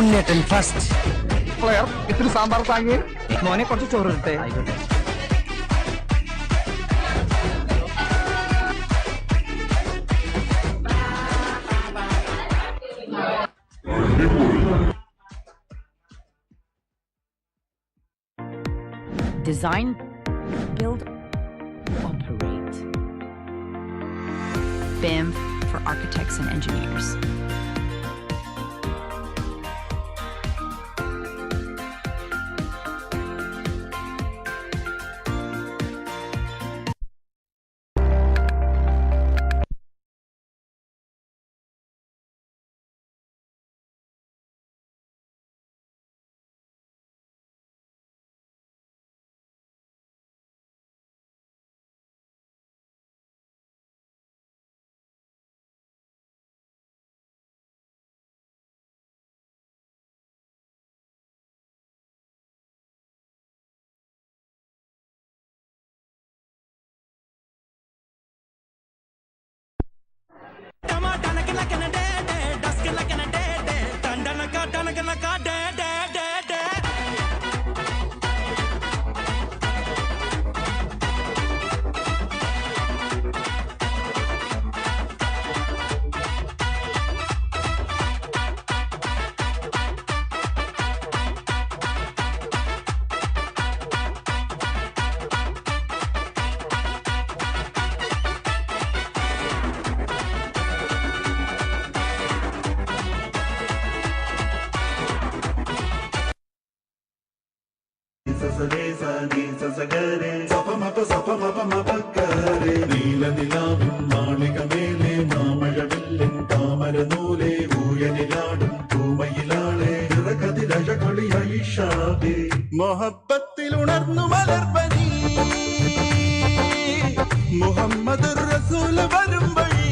ഉണ്ണേട്ടൻ first player ഇത്തിരി സാമ്പാർ താങ്ങി മോനെ കുറച്ച് ചോറ് ഇട്ടേ. ആയിക്കോട്ടെ. Design, build, operate. BIM for architects and engineers. നീലനിലാവും മാളികമേലെ മാമഴവില്ലിൻ താമരനൂലെ ഊയനിലാടും പൂമയിലാളെ ഇറകതിരകളിയായിഷാദേ മൊഹബത്തിൽ ഉണർന്നു മലർവനി മുഹമ്മദ് റസൂൽ വരും വഴി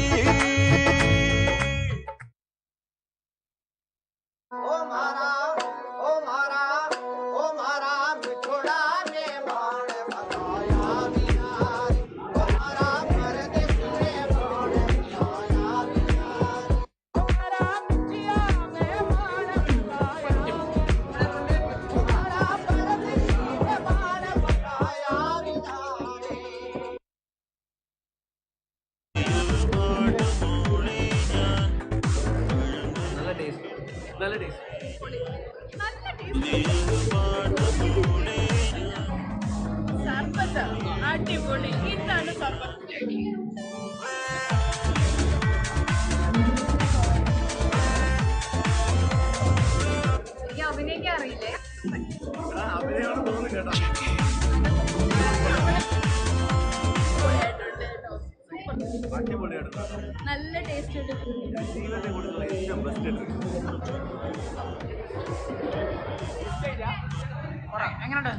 അടിപൊളി. ഇതാണ് സർബത്ത്. അഭിനയിക്കാൻ അറിയില്ലേ? നല്ല ടേസ്റ്റ് ഉണ്ട്. എങ്ങനെയുണ്ട്?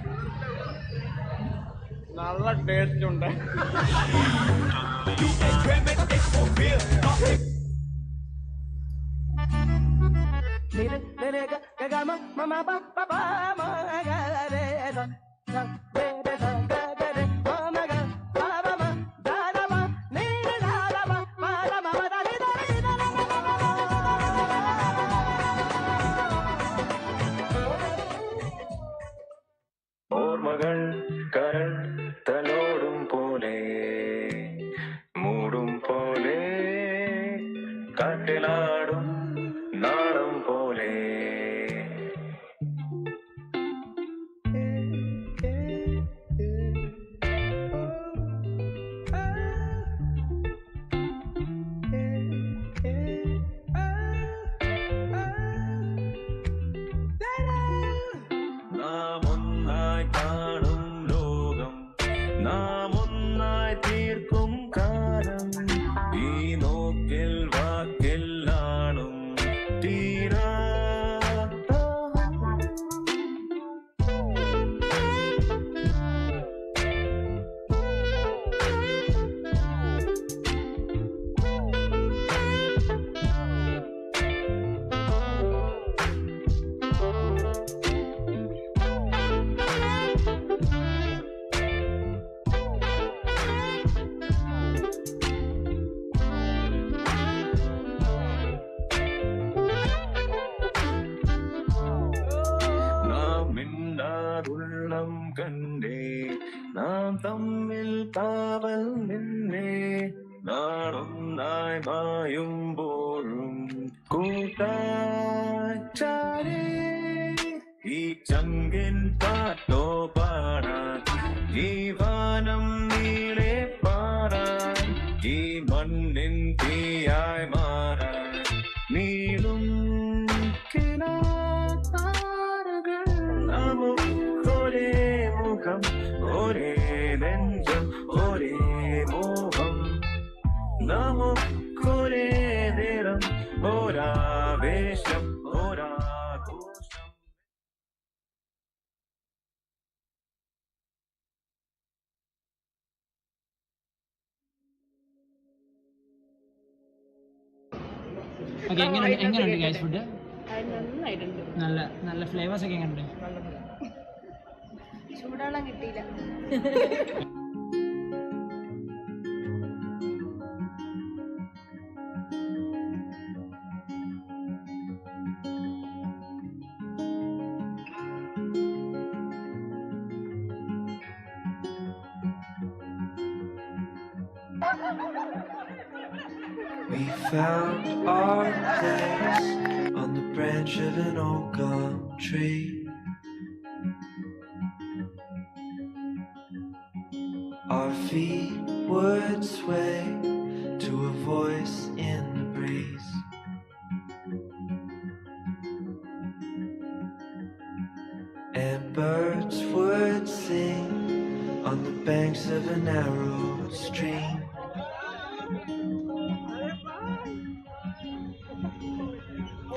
നല്ല ടേസ്റ്റ് ഉണ്ട്. ഓർമ്മകൾ കരൾ തലോടും പോലെ മൂടും പോലെ കാട്ടിലാടും നാളം പോലെ തമ്മിൽ കാവൽ നിന്നെ നാളൊന്നായി മായുമ്പോഴും കൂട്ടാച്ചാരേ ഈ ചങ്കിൻ പാട്ടോ പാടാൻ ജീവനം നീളെ പാടാൻ ഈ മണ്ണിൻ തീയായി മാറാൻ നീളും കിനാതാരകൾ നമുക്കൊരേ മുഖം ഒരേ നെഞ്ചം ഒരേ മോഹം നമുക്കൊരേ നിറം ഒരാവേശം ഒരാഘോഷം. ഓക്കെ, എങ്ങനെയുണ്ട് ഗൈസ് ഫുഡ്? നന്നായിട്ടുണ്ട്. നല്ല ഫ്ലേവേഴ്സ് ഒക്കെ എങ്ങനെയുണ്ട്? ചൂടാളം കിട്ടിയില്ല. We found our place on the branch of an old gum tree. Our feet would sway to a voice in the breeze. And birds would sing on the banks of a narrow stream.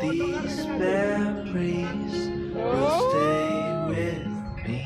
These memories will stay with me.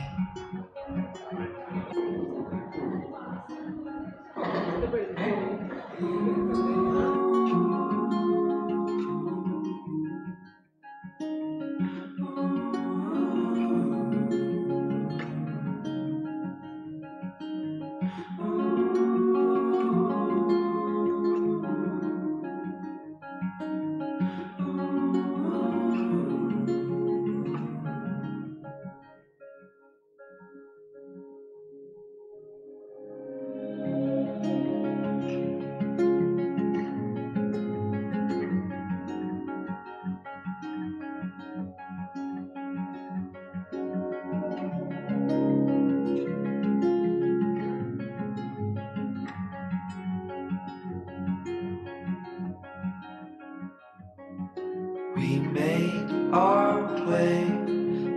We made our way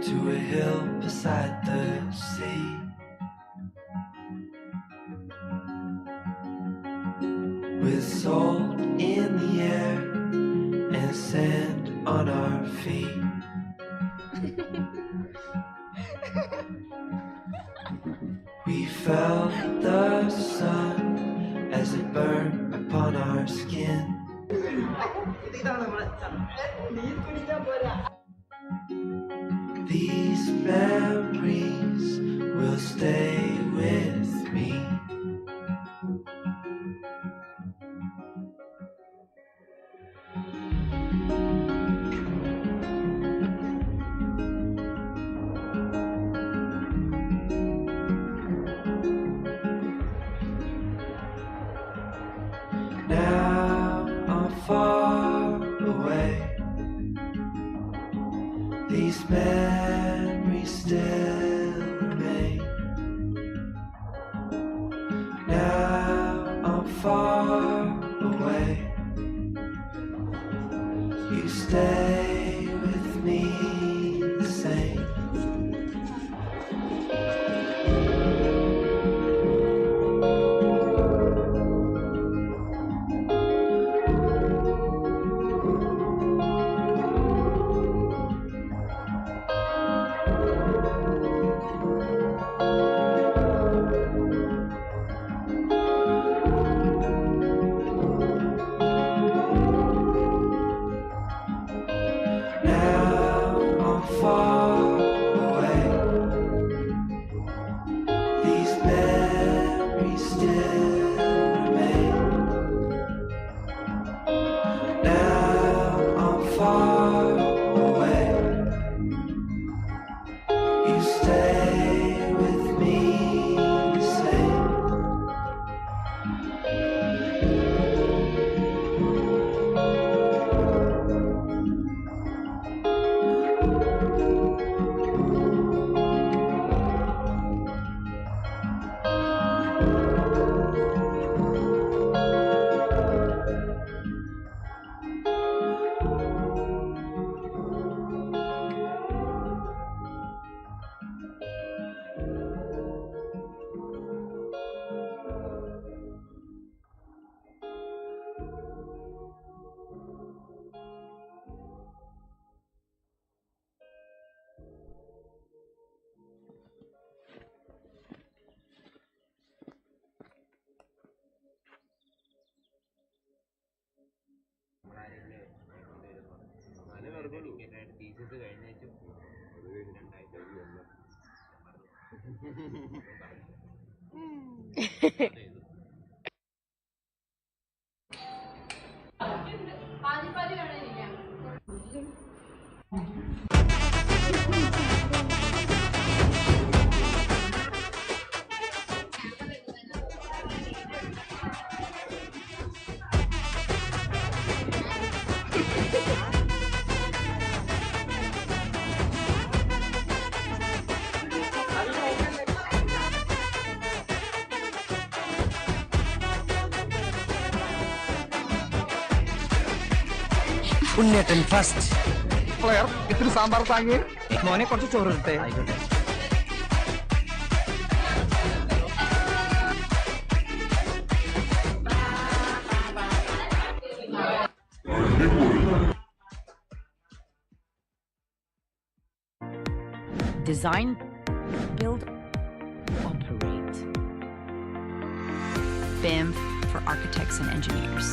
to a hill beside the sea. With salt in the air and sand on our feet. We felt the sun as it burned upon our skin. These memories will stay with me. Now I'm far away. These memories still remain. Now I'm far away. You stay with me the same. ഉണ്ണിയേട്ടൻ first. Player ഇത്തിരി സാമ്പാർ താങ്ങി. മോനെ കുറച്ച് ചോറ് എടുത്തേ. ആയിക്കോട്ടെ. Design, build, operate. BIM for architects and engineers.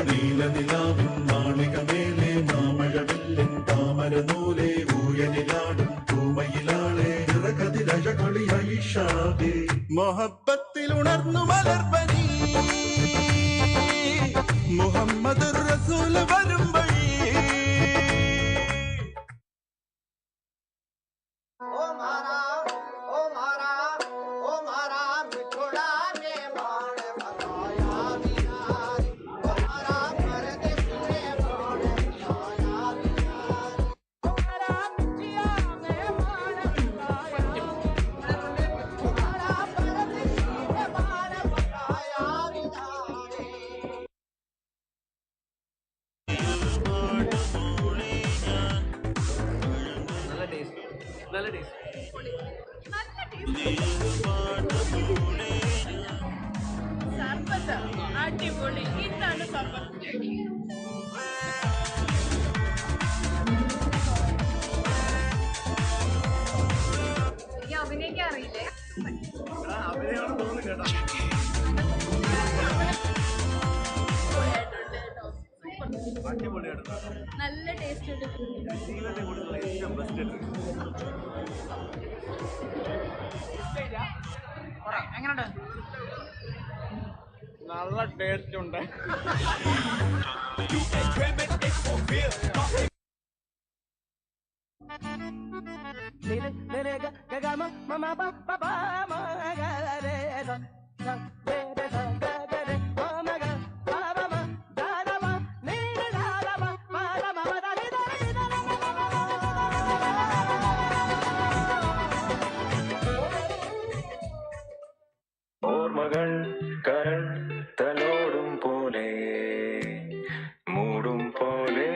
നീലനിലാവിൻ മാളികമേലെ മാമഴവില്ലിൻ താമരനൂലെ ഊയനിലാടും പൂമയിലാളെ ഇറകതിരകളിയായിഷാദേ മൊഹബത്തിൽ ഉണർന്നു മലർവനി മുഹമ്മദ് റസൂൽ വരും വഴി. അടിപൊളി. ഇതാണ് സർബത്ത്. അഭിനയിക്കാൻ അറിയില്ലേ? നല്ല ടേസ്റ്റ് ഉണ്ട്. എങ്ങനെയുണ്ട്? നല്ല ടേസ്റ്റ് ഉണ്ട്. ഓർമ്മകൾ കരൾ തലോടും പോലെ മൂടും പോലെ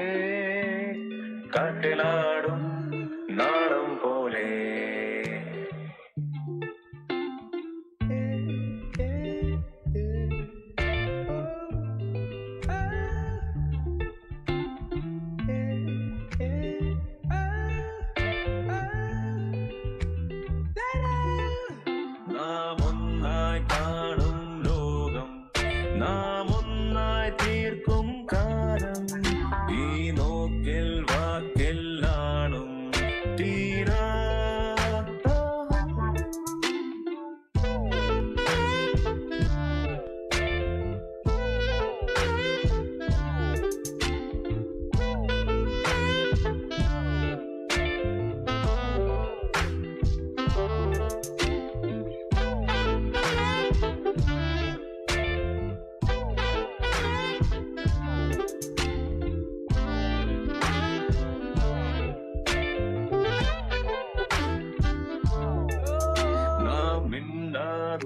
കാട്ടിലാടും നാളം പോലെ നാം ഒന്നായി കാണും ലോകം നാം ഭാരം ഈ നോക്കിൽ വാക്കില്ലാണും തീരാ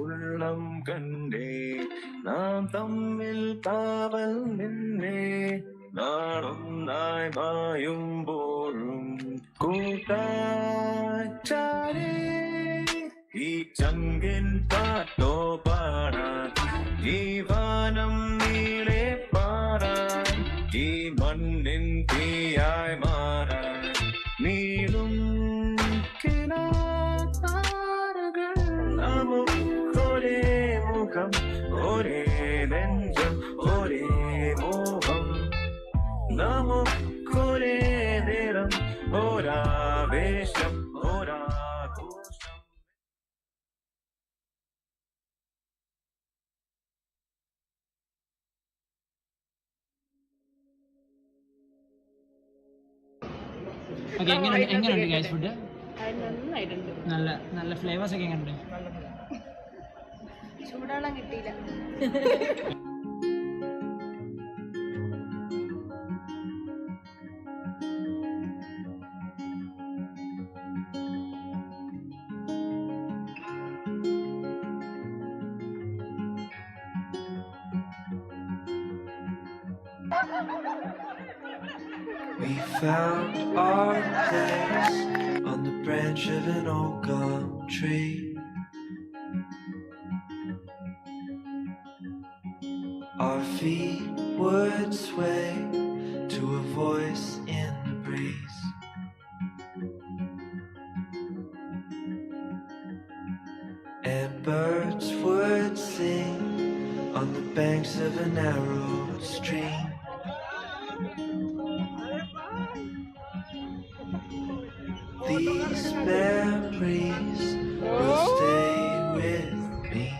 ഉള്ളം കണ്ടേ നാം തമ്മിൽ കാവൽ നിന്നേ നാളൊന്നായി മായുമ്പോഴും കൂട്ടാച്ചാരേ ഈ ചങ്കിൻ പാട്ടോ പാടാൻ ജീവനം നീളെ പാടാൻ ഈ മണ്ണിൻ തീയായി മാറാൻ നീളും ഒരേ മുഖം ഒരേ നെഞ്ചം ഒരേ മോഹം നമുക്കൊരേ നിറം ഒരാവേശം ഒരാഘോഷം ഓക്കെ എങ്ങനെയുണ്ട് ഗൈസ് ഫുഡ് നന്നായിട്ടുണ്ട്. നല്ല നല്ല ഫ്ലേവേഴ്സ് ഒക്കെ എങ്ങനെയുണ്ട് ചൂടാളം കിട്ടിയില്ല. We found our place on the branch of an old gum tree. Our feet would sway to a voice in the breeze. And birds would sing on the banks of a narrow stream. These memories will stay with me.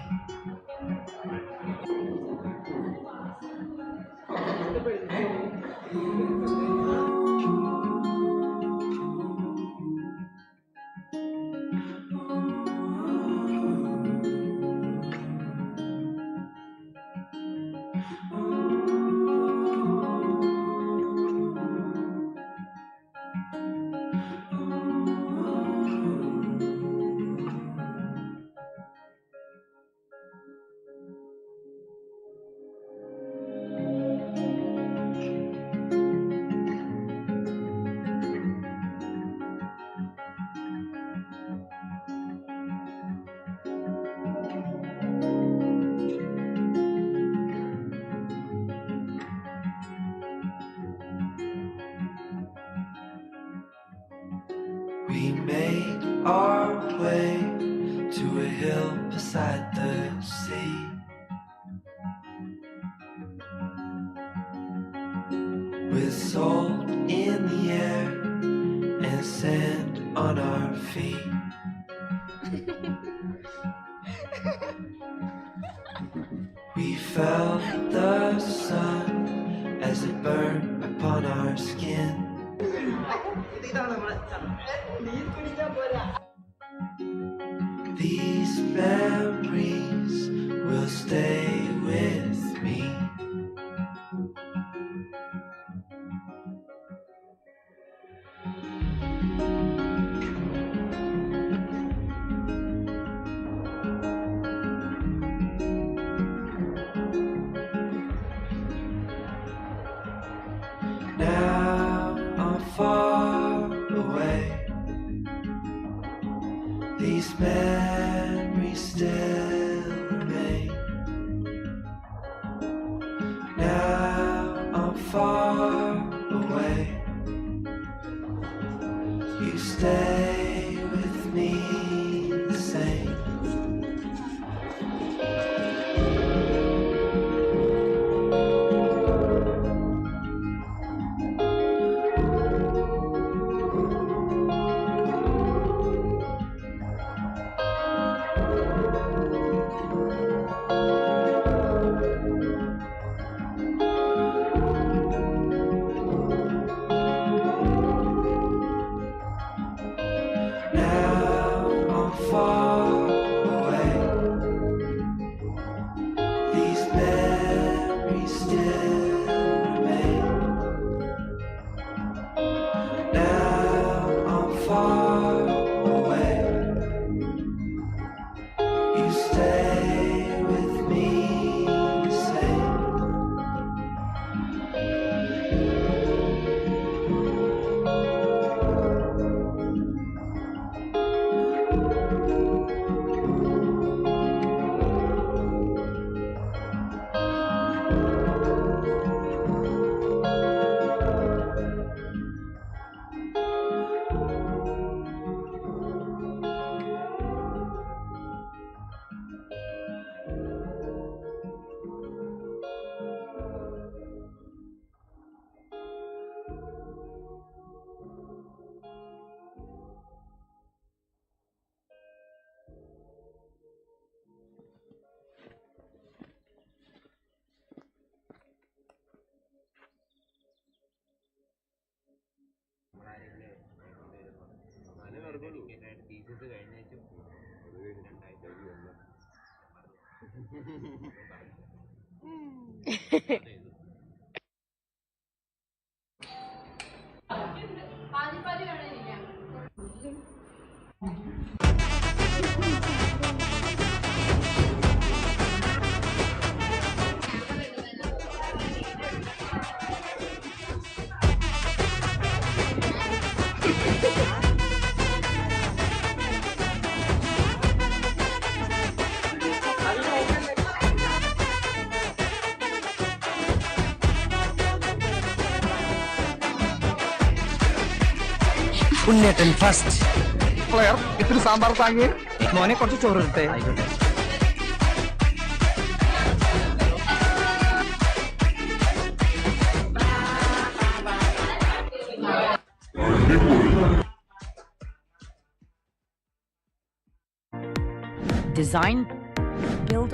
We made our way to a hill beside the sea. With salt in the air and sand on our feet. We felt the sun as it burned upon our skin. These memories will stay with me. Now I'm far away. These memories still remain. Now I'm far away. You stay with me the same. ഉണ്ണേട്ടൻ first. Player ഇത്തിരി സാമ്പാർ താങ്ങി. മോനെ കുറച്ച് ചോറ് എടുത്തേ. ആയിക്കോട്ടെ. Design, build,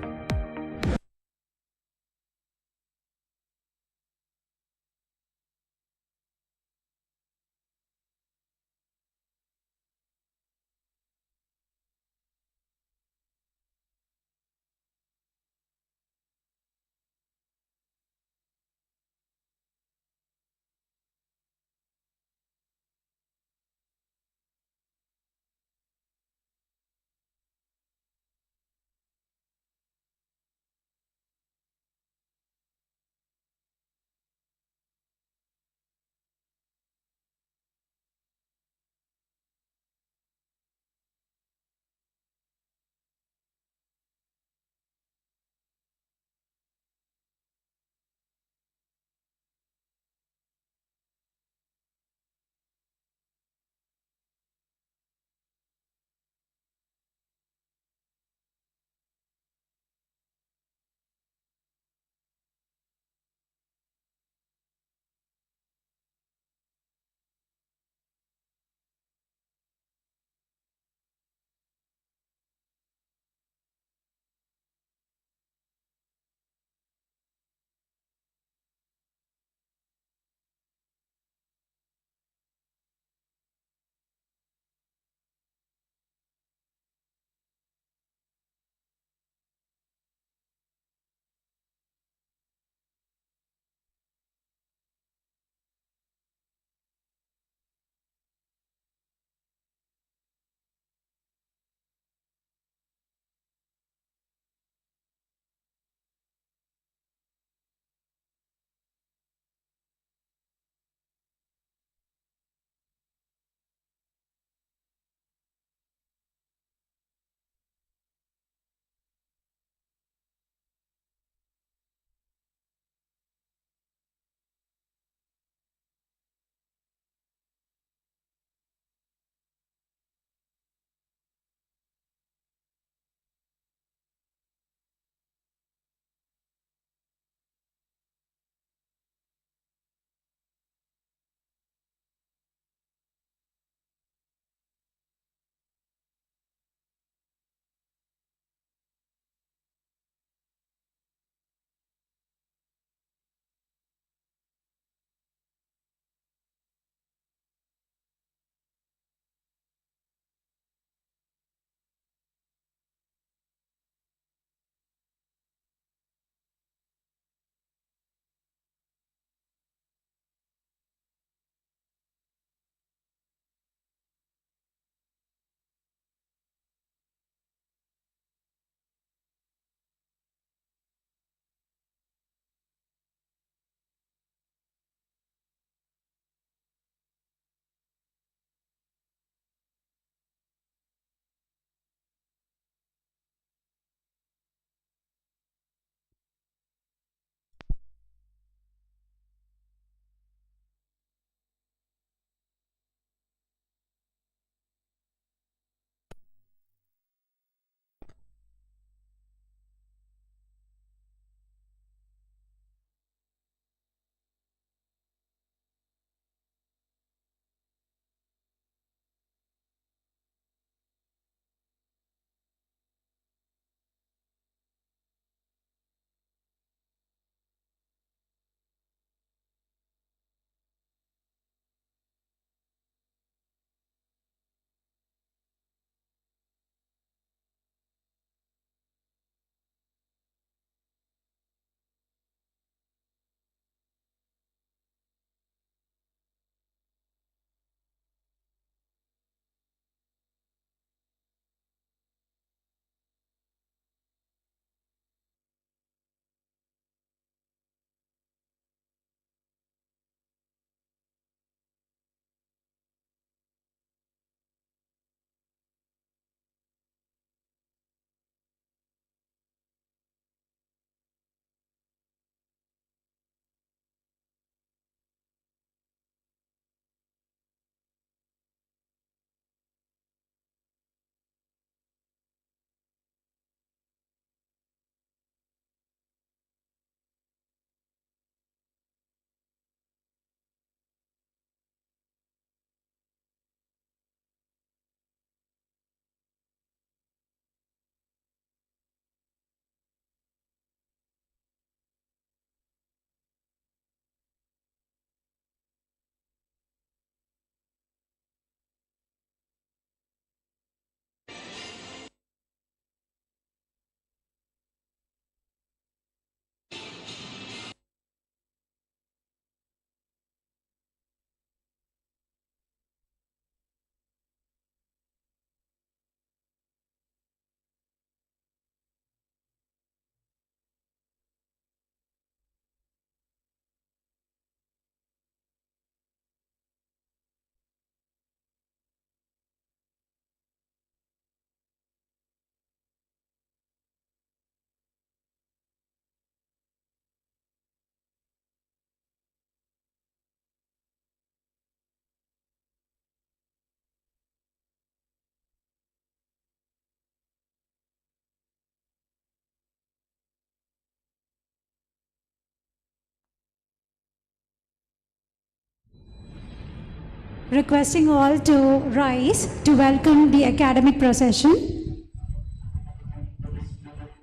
requesting all to rise to welcome the academic procession.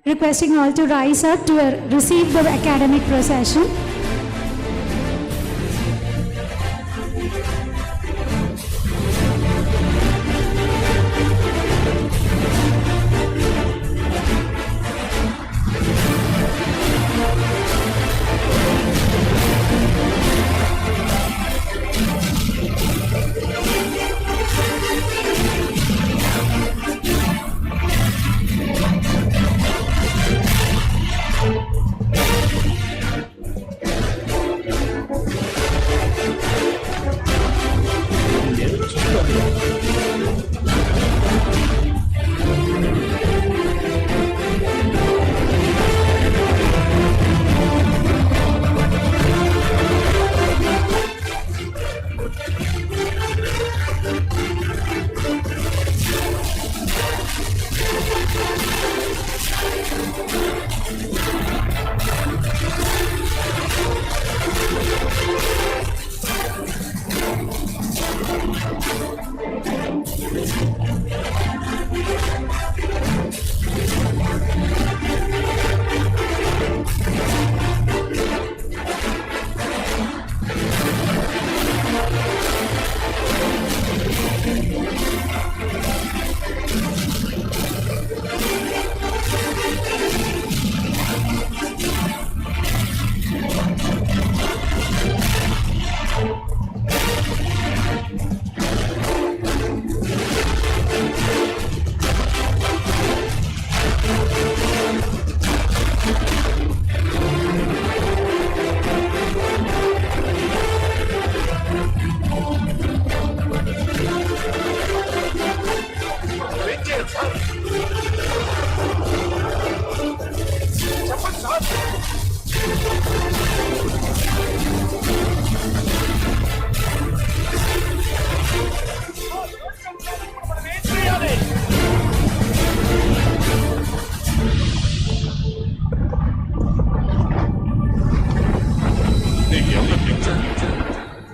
Requesting all to rise up to receive the academic procession.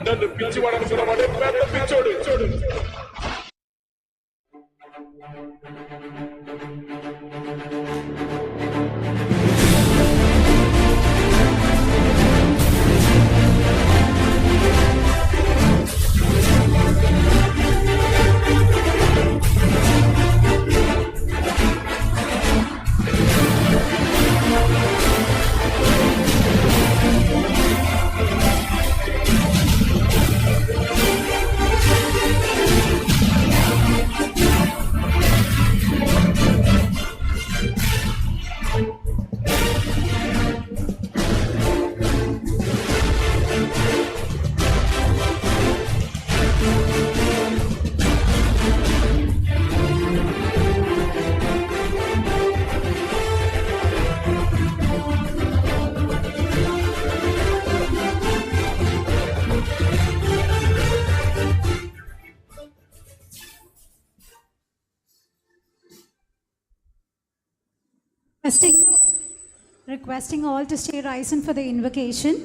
నన్ను పిచ్చివాడనుకున్నవాడే పెద్ద పిచ్చోడు. Requesting all to stay rising for the invocation.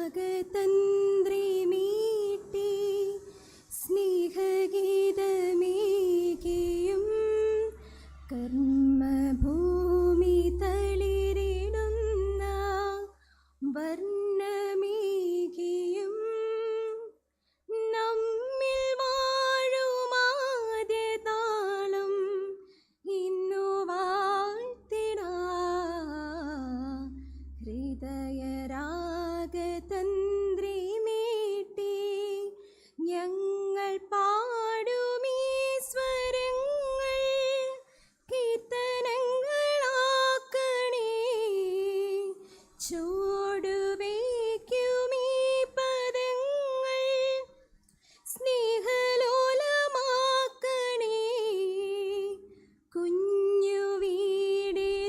ഹൃദയരാഗതന്ത്രി മീട്ടി സ്നേഹഗീതമേകിയും കർമ്മഭൂമി തളിരിടുന്ന വർണ്ണമേകിയും നമ്മിൽ വാഴുമാദ്യ താളം ഇന്നു വാഴ്ത്തിടാ ഹൃദയരാഗതന്ത്രി മീട്ടി ഞങ്ങൾ പാടുമീ സ്വരങ്ങൾ കീർത്തനങ്ങളാക്കണേ ചുവടുവയ്ക്കുമീ പദങ്ങൾ സ്നേഹലോലമാക്കണേ കുഞ്ഞു വീടിനുൾക്കരങ്ങൾ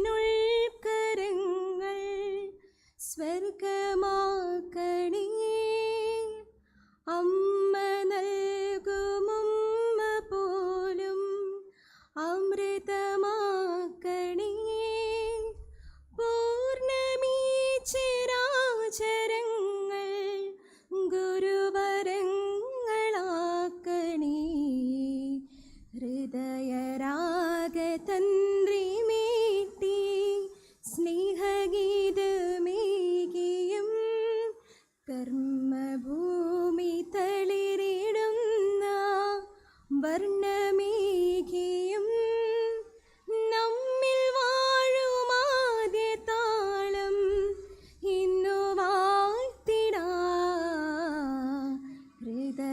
സ്വർഗമാക്കണേ കർമ്മഭൂമി തളിരിടുന്ന വർണ്ണമേഘയും നമ്മിൽ വാഴുമാദ്യ താളം ഇന്നു വാഴ്ത്തിടാ ഹൃദയരാഗതന്ത്രി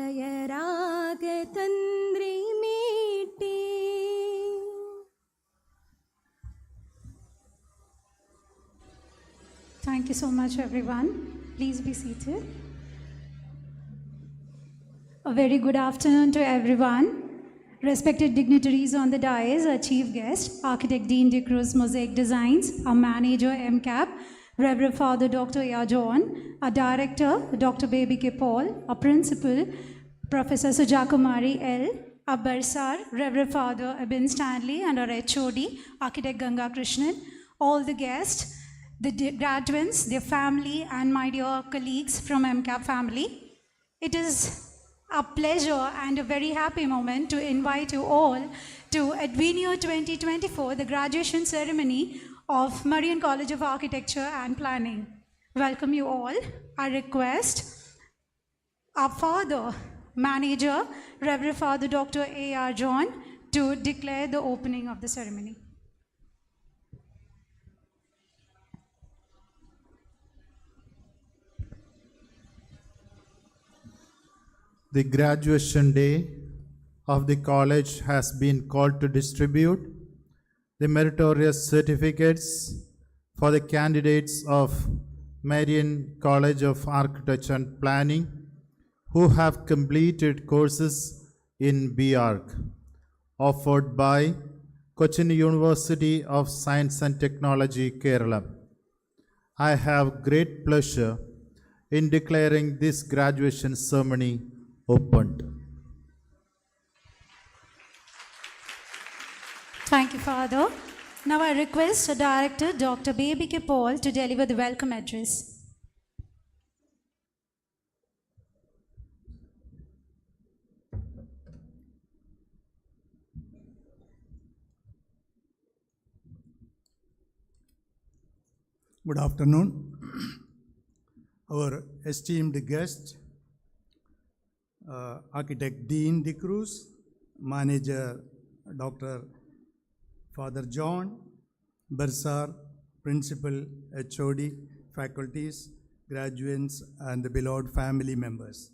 മീട്ടി. Thank you so much, everyone. Please be seated. A very good afternoon to everyone. Respected dignitaries on the dais, our chief guest, Architect Dean De Cruz Mosaic Designs, our manager MCAP, Reverend Father Dr. A. John, our director, Dr. Baby K. Paul, our principal, Professor Sujakumari L., our bursar, Reverend Father Abin Stanley, and our HOD, Architect Ganga Krishnan, all the guests, the graduates, their family, and my dear colleagues from MCAP family. It is a pleasure and a very happy moment to invite you all to ADVENIO 2024, the graduation ceremony of Marian College of Architecture and Planning. Welcome you all. I request our father, manager, Reverend Father Dr. A.R. John, to declare the opening of the ceremony. The graduation day of the college has been called to distribute the meritorious certificates for the candidates of Marian College of Architecture and Planning who have completed courses in BArch offered by Cochin University of Science and Technology, Kerala. I have great pleasure in declaring this graduation ceremony opened. Thank you, Father. Now I request the Director, Dr. Baby K. Paul, to deliver the welcome address. Good afternoon. Our esteemed guest, Architect Dean De Cruz, Manager Dr. Father John, Bursar, Principal, HOD, faculties, graduates, and the beloved family members.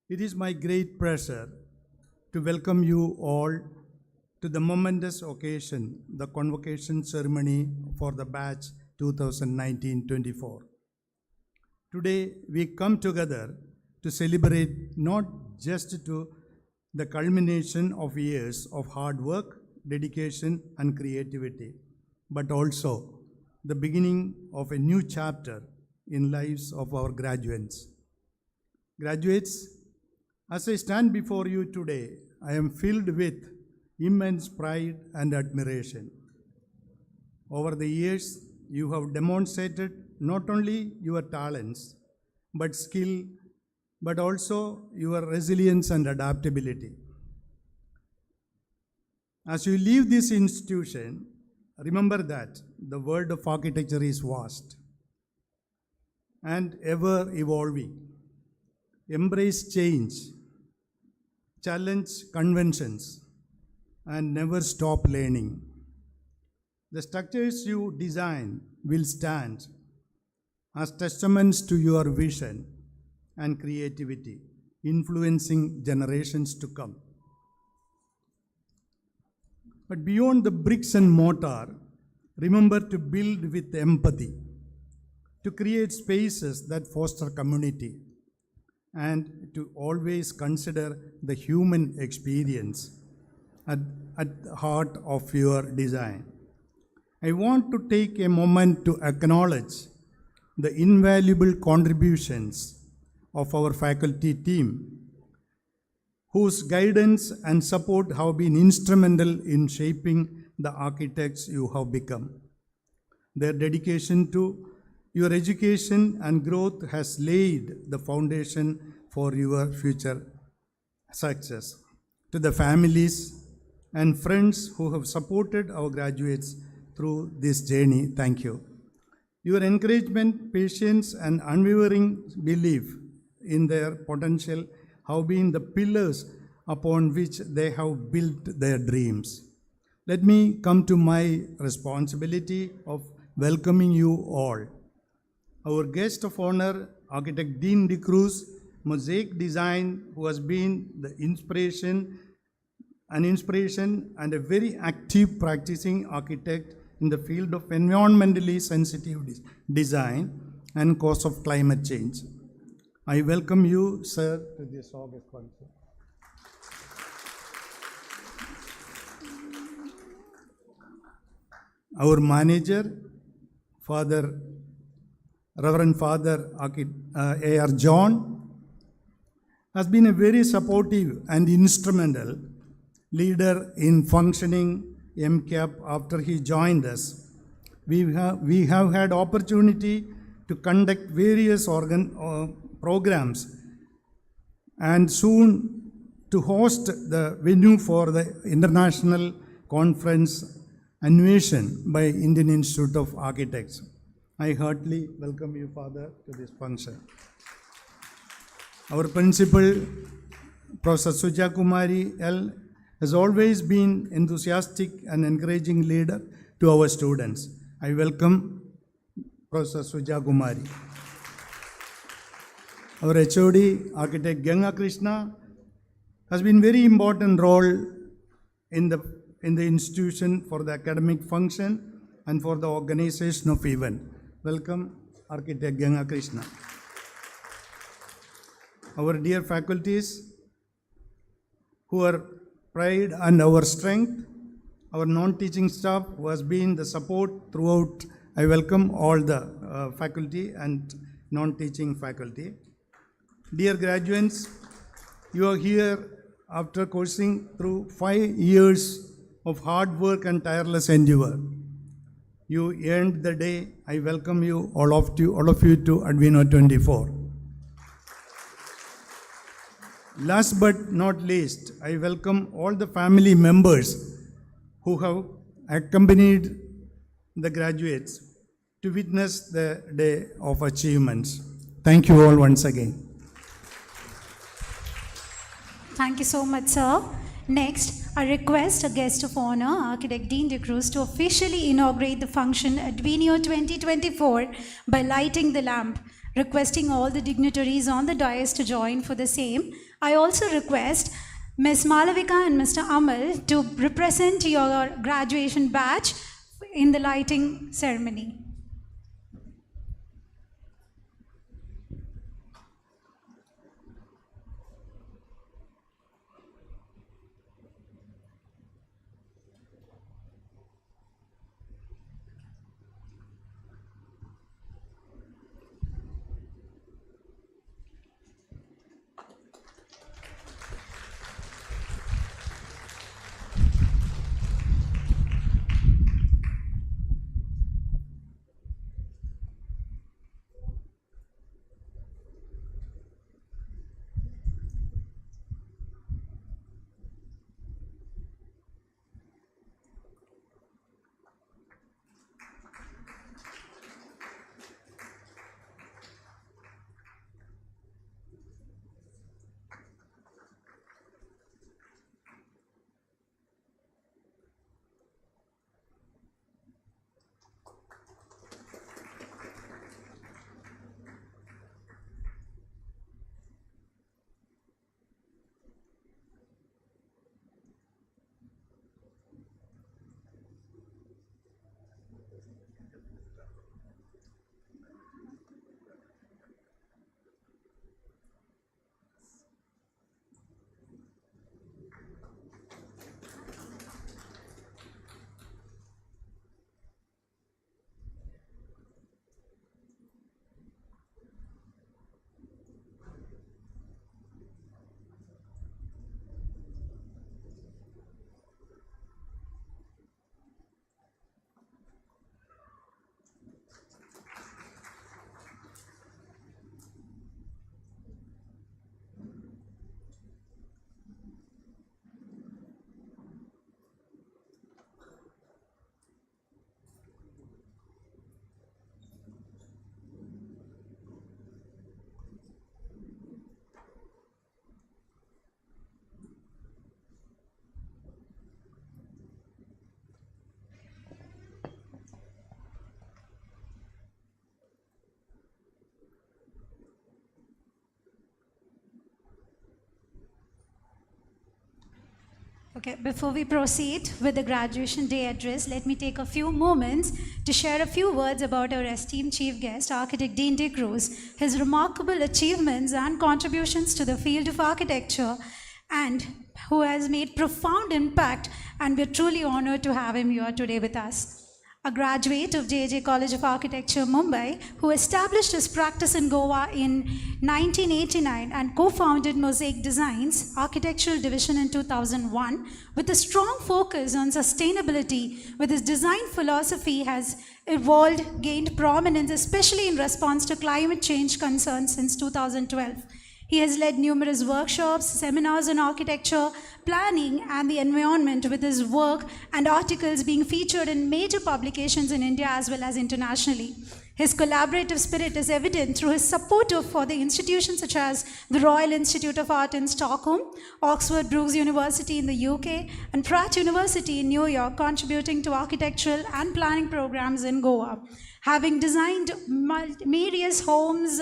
It is my great pleasure to welcome you all to the momentous occasion, the convocation ceremony for the batch 2019-24. Today, we come together to celebrate not just to the culmination of years of hard work, dedication, and creativity, but also the beginning of a new chapter in lives of our graduates. Graduates, as I stand before you today, I am filled with immense pride and admiration. Over the years, you have demonstrated not only your talents, but skill, but also your resilience and adaptability. As you leave this institution, remember that the world of architecture is vast and ever evolving. Embrace change, challenge conventions, and never stop learning. The structures you design will stand as testaments to your vision and creativity, influencing generations to come. But beyond the bricks and mortar, remember to build with empathy, to create spaces that foster community, and to always consider the human experience at the heart of your design. I want to take a moment to acknowledge the invaluable contributions of our faculty team, whose guidance and support have been instrumental in shaping the architects you have become. Their dedication to your education and growth has laid the foundation for your future success. To the families and friends who have supported our graduates through this journey, thank you. Your encouragement, patience, and unwavering belief in their potential have been the pillars upon which they have built their dreams. Let me come to my responsibility of welcoming you all. Our guest of honor, Architect Dean De Cruz, Mosaic Design, who has been the inspiration and a very active practicing architect in the field of environmentally sensitive design and cause of climate change. I welcome you, sir, to this August concert. Our manager, Reverend Father A.R. John, has been a very supportive and instrumental leader in functioning MCAP after he joined us. We have had opportunity to conduct various programs and soon to host the venue for the international conference Inauguration by Indian Institute of Architects. I heartily welcome you, Father, to this function. Our principal, Professor Suja Kumari L., has always been enthusiastic and encouraging leader to our students. I welcome Professor Suja Kumari. Our HOD, Architect Ganga Krishna, has been very important role in the institution for the academic function and for the organization of event. Welcome, Architect Ganga Krishna. Our dear faculties, who are pride and our strength, our non-teaching staff who has been the support throughout. I welcome all the faculty and non-teaching faculty. Dear graduates, you are here after coursing through 5 years of hard work and tireless endeavor. You earned the day. I welcome you, all of you to ADVENIO 24. Last but not least, I welcome all the family members who have accompanied the graduates to witness the day of achievements. Thank you all once again. Thank you so much, sir. Next, I request a guest of honor, Architect Dean De Cruz, to officially inaugurate the function ADVENIO 2024 by lighting the lamp, requesting all the dignitaries on the dais to join for the same. I also request Ms. Malavika and Mr. Amal to represent your graduation batch in the lighting ceremony. Okay, before we proceed with the graduation day address, let me take a few moments to share a few words about our esteemed chief guest, Architect Dean de Cruz, his remarkable achievements and contributions to the field of architecture, and who has made profound impact, and we're truly honored to have him here today with us. A graduate of J.J. College of Architecture, Mumbai, who established his practice in Goa in 1989 and co-founded Mosaic Designs Architectural Division in 2001, with a strong focus on sustainability, with his design philosophy has evolved, gained prominence, especially in response to climate change concerns since 2012. He has led numerous workshops, seminars on architecture, planning, and the environment, with his work and articles being featured in major publications in India as well as internationally. His collaborative spirit is evident through his support for the institutions such as the Royal Institute of Art in Stockholm, Oxford Brookes University in the UK, and Pratt University in New York, contributing to architectural and planning programs in Goa. Having designed various homes,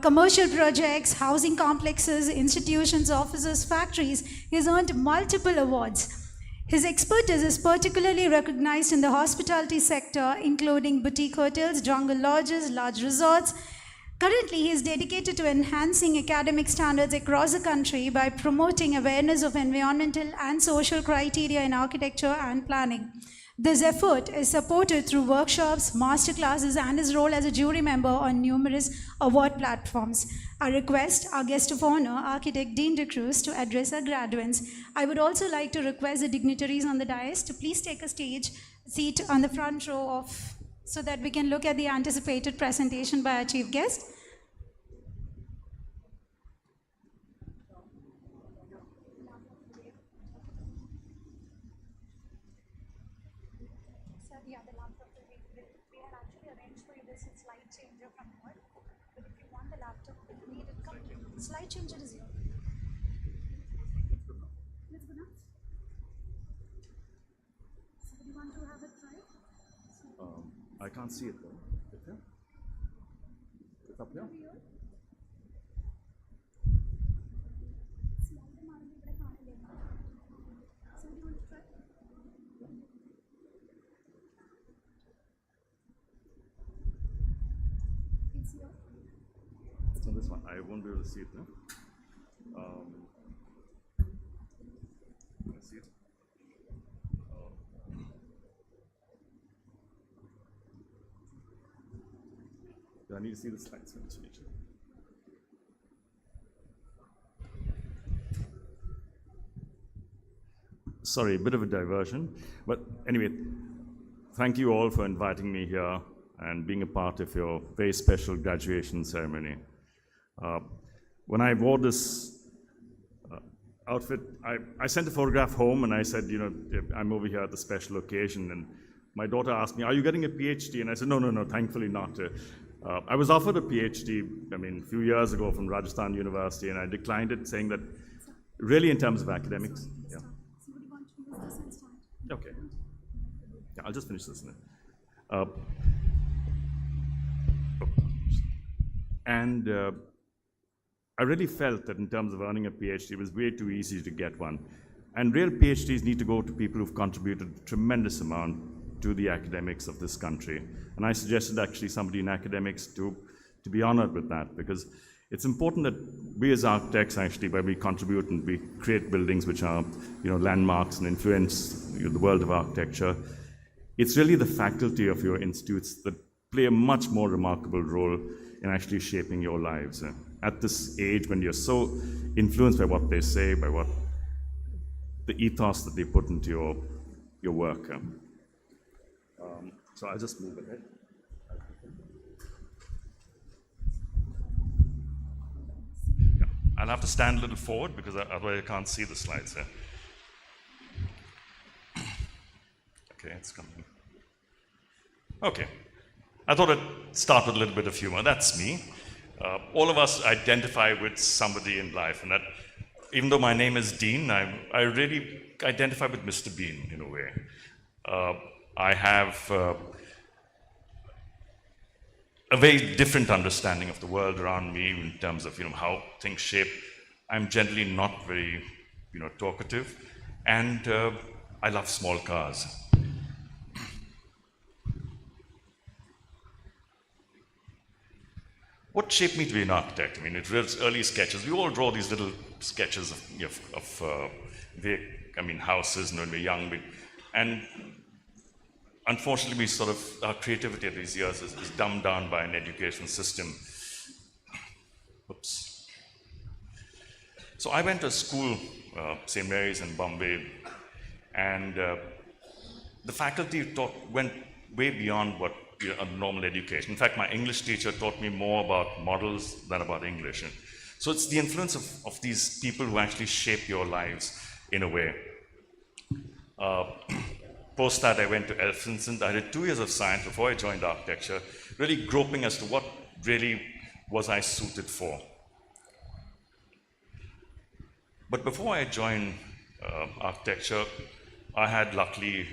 commercial projects, housing complexes, institutions, offices, factories, he has earned multiple awards. His expertise is particularly recognized in the hospitality sector, including boutique hotels, jungle lodges, large resorts. Currently, he is dedicated to enhancing academic standards across the country by promoting awareness of environmental and social criteria in architecture and planning. This effort is supported through workshops, masterclasses, and his role as a jury member on numerous award platforms. I request our guest of honor, Architect Dean de Cruz, to address our graduates. I would also like to request the dignitaries on the dais to please take a seat on the front row so that we can look at the anticipated presentation by our chief guest. Slide changer is here. Let's go now. So do you want to have it tried? I can't see it though. It's here? It's up here? So do you want to try? It's here. It's on this one. I won't be able to see it now. Can I see it? Do I need to see the slides? Sorry, a bit of a diversion. But anyway, thank you all for inviting me here and being a part of your very special graduation ceremony. When I wore this outfit, I sent a photograph home and I said, you know, I'm over here at the special occasion. And my daughter asked me, are you getting a PhD? And I said, no, thankfully not. I was offered a PhD, a few years ago from Rajasthan University, and I declined it, saying that really in terms of academics. Yeah. Okay. Yeah, I'll just finish this now. I really felt that in terms of earning a PhD, it was way too easy to get one. And real PhDs need to go to people who've contributed a tremendous amount to the academics of this country. And I suggested actually somebody in academics to be honored with that, because it's important that we as architects actually, where we contribute and we create buildings which are, landmarks and influence the world of architecture, it's really the faculty of your institutes that play a much more remarkable role in actually shaping your lives. At this age, when you're so influenced by what they say, by what the ethos that they put into your work. So I'll just move ahead. Yeah. I'll have to stand a little forward because otherwise I can't see the slides here. Okay, it's coming. Okay. I thought I'd start with a little bit of humor. That's me. All of us identify with somebody in life, and that even though my name is Dean, I really identify with Mr. Bean in a way. I have a very different understanding of the world around me in terms of how things shape. I'm generally not very talkative, And I love small cars. What shaped me to be an architect? I mean, it was early sketches. We all draw these little sketches of houses when we're young. And unfortunately, our creativity of these years is dumbed down by an education system. Oops. So I went to school, St. Mary's in Bombay, and the faculty went way beyond what a normal education. In fact, my English teacher taught me more about models than about English. And so it's the influence of these people who actually shape your lives in a way. Post that, I went to Elphinstone. I did 2 years of science before I joined architecture, really groping as to what really was I suited for. But before I joined architecture, I had luckily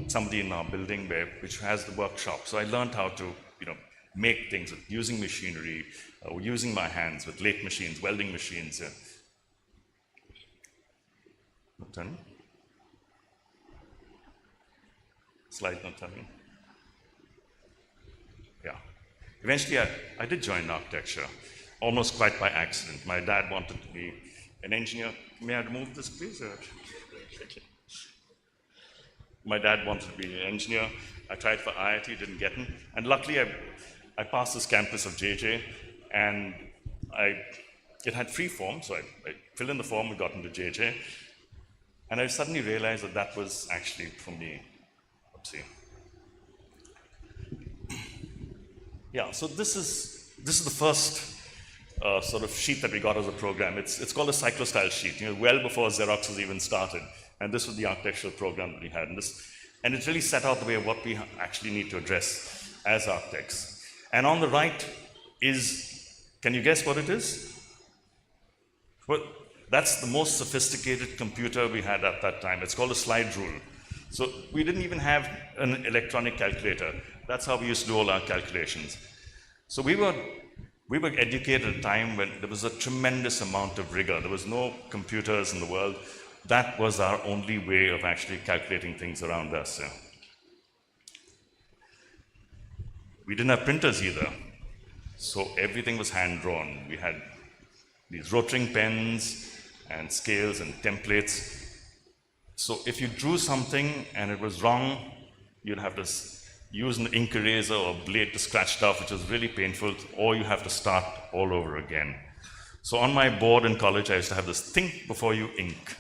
somebody in our building which has the workshop. So I learned how to make things using machinery, using my hands with lathe machines, welding machines. Not turning. Slide not turning. Yeah. Eventually I did join architecture, almost quite by accident. My dad wanted to be an engineer. May I remove this, please? Okay. My dad wanted to be an engineer. I tried for IIT, didn't get in. And luckily, I passed this campus of JJ, and it had free form, so I filled in the form and got into JJ. And I suddenly realized that was actually for me. Oopsie. Yeah, so this is the first sort of sheet that we got as a program. It's called a cyclostyle sheet, well before Xerox was even started. And this was the architectural program that we had. And it really set out the way of what we actually need to address as architects. And on the right can you guess what it is? Well, that's the most sophisticated computer we had at that time. It's called a slide rule. So we didn't even have an electronic calculator. That's how we used to do all our calculations. So we were educated at a time when there was a tremendous amount of rigor. There was no computers in the world. That was our only way of actually calculating things around us. We didn't have printers either. So everything was hand-drawn. We had these rotring pens and scales and templates. So if you drew something and it was wrong, you'd have to use an ink eraser or blade to scratch it off, which was really painful, or you have to start all over again. So on my board in college, I used to have this think before you ink.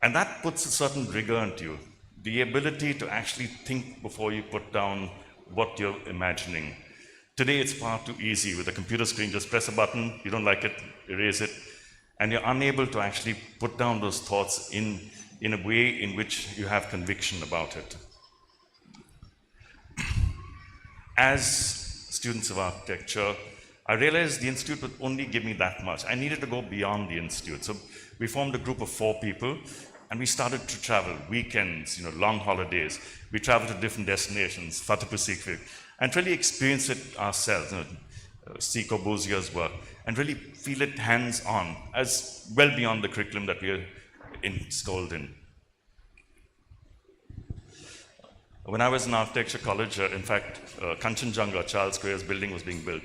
And that puts a certain rigor into you. The ability to actually think before you put down what you're imagining. Today, it's far too easy. With a computer screen, just press a button, you don't like it, erase it, and you're unable to actually put down those thoughts in a way in which you have conviction about it. As students of architecture, I realized the institute would only give me that much. I needed to go beyond the institute. So we formed a group of 4 people, and we started to travel, weekends, long holidays. We traveled to different destinations, Fatehpur Sikri, and really experience it ourselves, see Corbusier's work, and really feel it hands-on, as well beyond the curriculum that we are installed in. When I was in architecture college, in fact, Kanchenjunga, Charles Square's building was being built.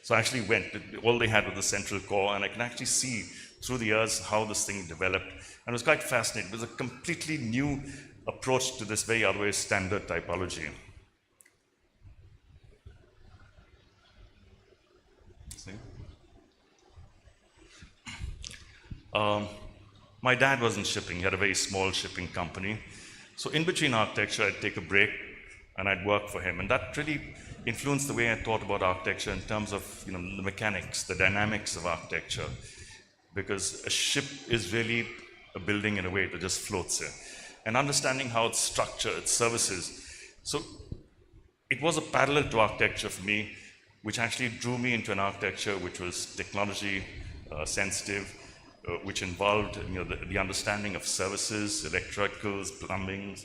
So I actually went. All they had was the central core, and I can actually see through the years how this thing developed. And it was quite fascinating. It was a completely new approach to this very otherwise standard typology. See? My dad was in shipping. He had a very small shipping company. So in between architecture, I'd take a break and I'd work for him. And that really influenced the way I thought about architecture in terms of the mechanics, the dynamics of architecture. Because a ship is really a building in a way that just floats here. And understanding how it's structured, its services. So it was a parallel to architecture for me, which actually drew me into an architecture which was technology sensitive, which involved the understanding of services, electricals, plumbing.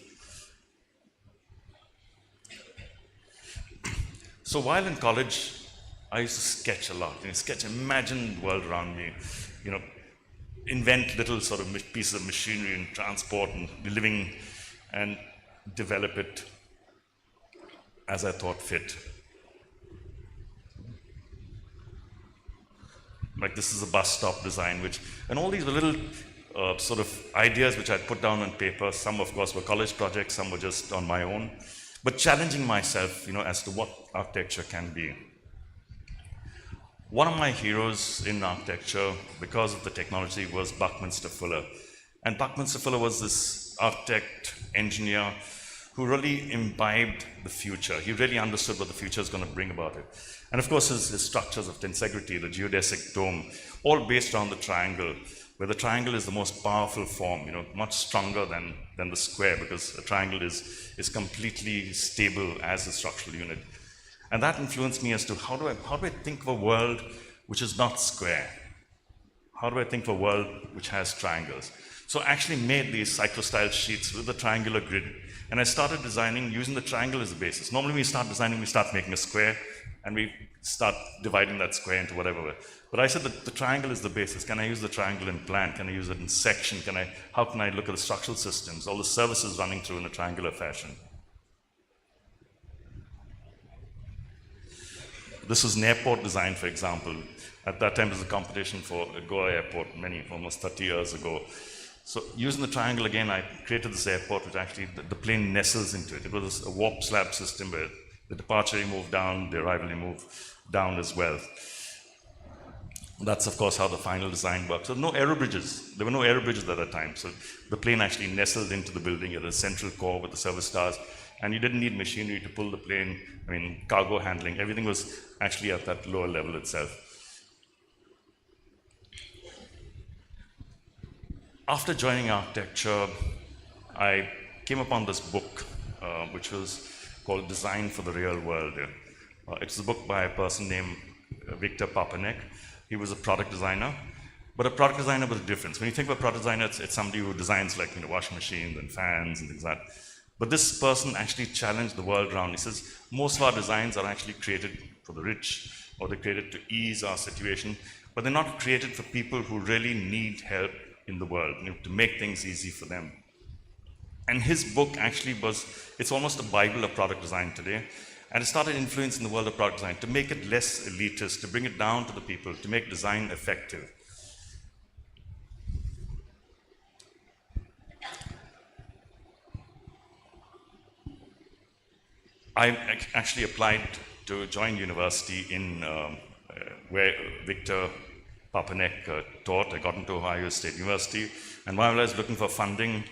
So while in college, I used to sketch a lot. Sketch, imagine the world around me. invent little sort of pieces of machinery and transport and living and develop it as I thought fit. Like this is a bus stop design, and all these were little sort of ideas which I'd put down on paper. Some, of course, were college projects, some were just on my own, but challenging myself, as to what architecture can be. One of my heroes in architecture, because of the technology, was Buckminster Fuller. And Buckminster Fuller was this architect, engineer, who really imbibed the future. He really understood what the future is going to bring about it. And of course, his structures of tensegrity, the geodesic dome, all based on the triangle, where the triangle is the most powerful form, much stronger than the square, because a triangle is completely stable as a structural unit. And that influenced me as to how do I think of a world which is not square? How do I think of a world which has triangles? So I actually made these cyclostyle sheets with a triangular grid. And I started designing using the triangle as the basis. Normally when we start designing, we start making a square, and we start dividing that square into whatever way. But I said that the triangle is the basis. Can I use the triangle in plan? Can I use it in section? How can I look at the structural systems, all the services running through in a triangular fashion? This was an airport design, for example. At that time, there was a competition for Goa Airport, almost 30 years ago. So using the triangle again, I created this airport, which actually the plane nestles into it. It was a warp slab system where the departure you move down, the arrival you move down as well. That's, of course, how the final design worked. So no aero bridges. There were no aero bridges at that time. So the plane actually nestled into the building at a central core with the service stars. And you didn't need machinery to pull the plane, cargo handling. Everything was actually at that lower level itself. After joining architecture, I came upon this book, which was called Design for the Real World. It's a book by a person named Victor Papanek. He was a product designer, but a product designer with a difference. When you think of a product designer, it's somebody who designs like washing machines and fans and things like that. But this person actually challenged the world around. He says, most of our designs are actually created for the rich, or they're created to ease our situation, but they're not created for people who really need help in the world, to make things easy for them. And his book actually it's almost a Bible of product design today. And it started influencing the world of product design to make it less elitist, to bring it down to the people, to make design effective. I actually applied to join university in where Victor Papanek taught. I got into Ohio State University, and while I was looking for funding,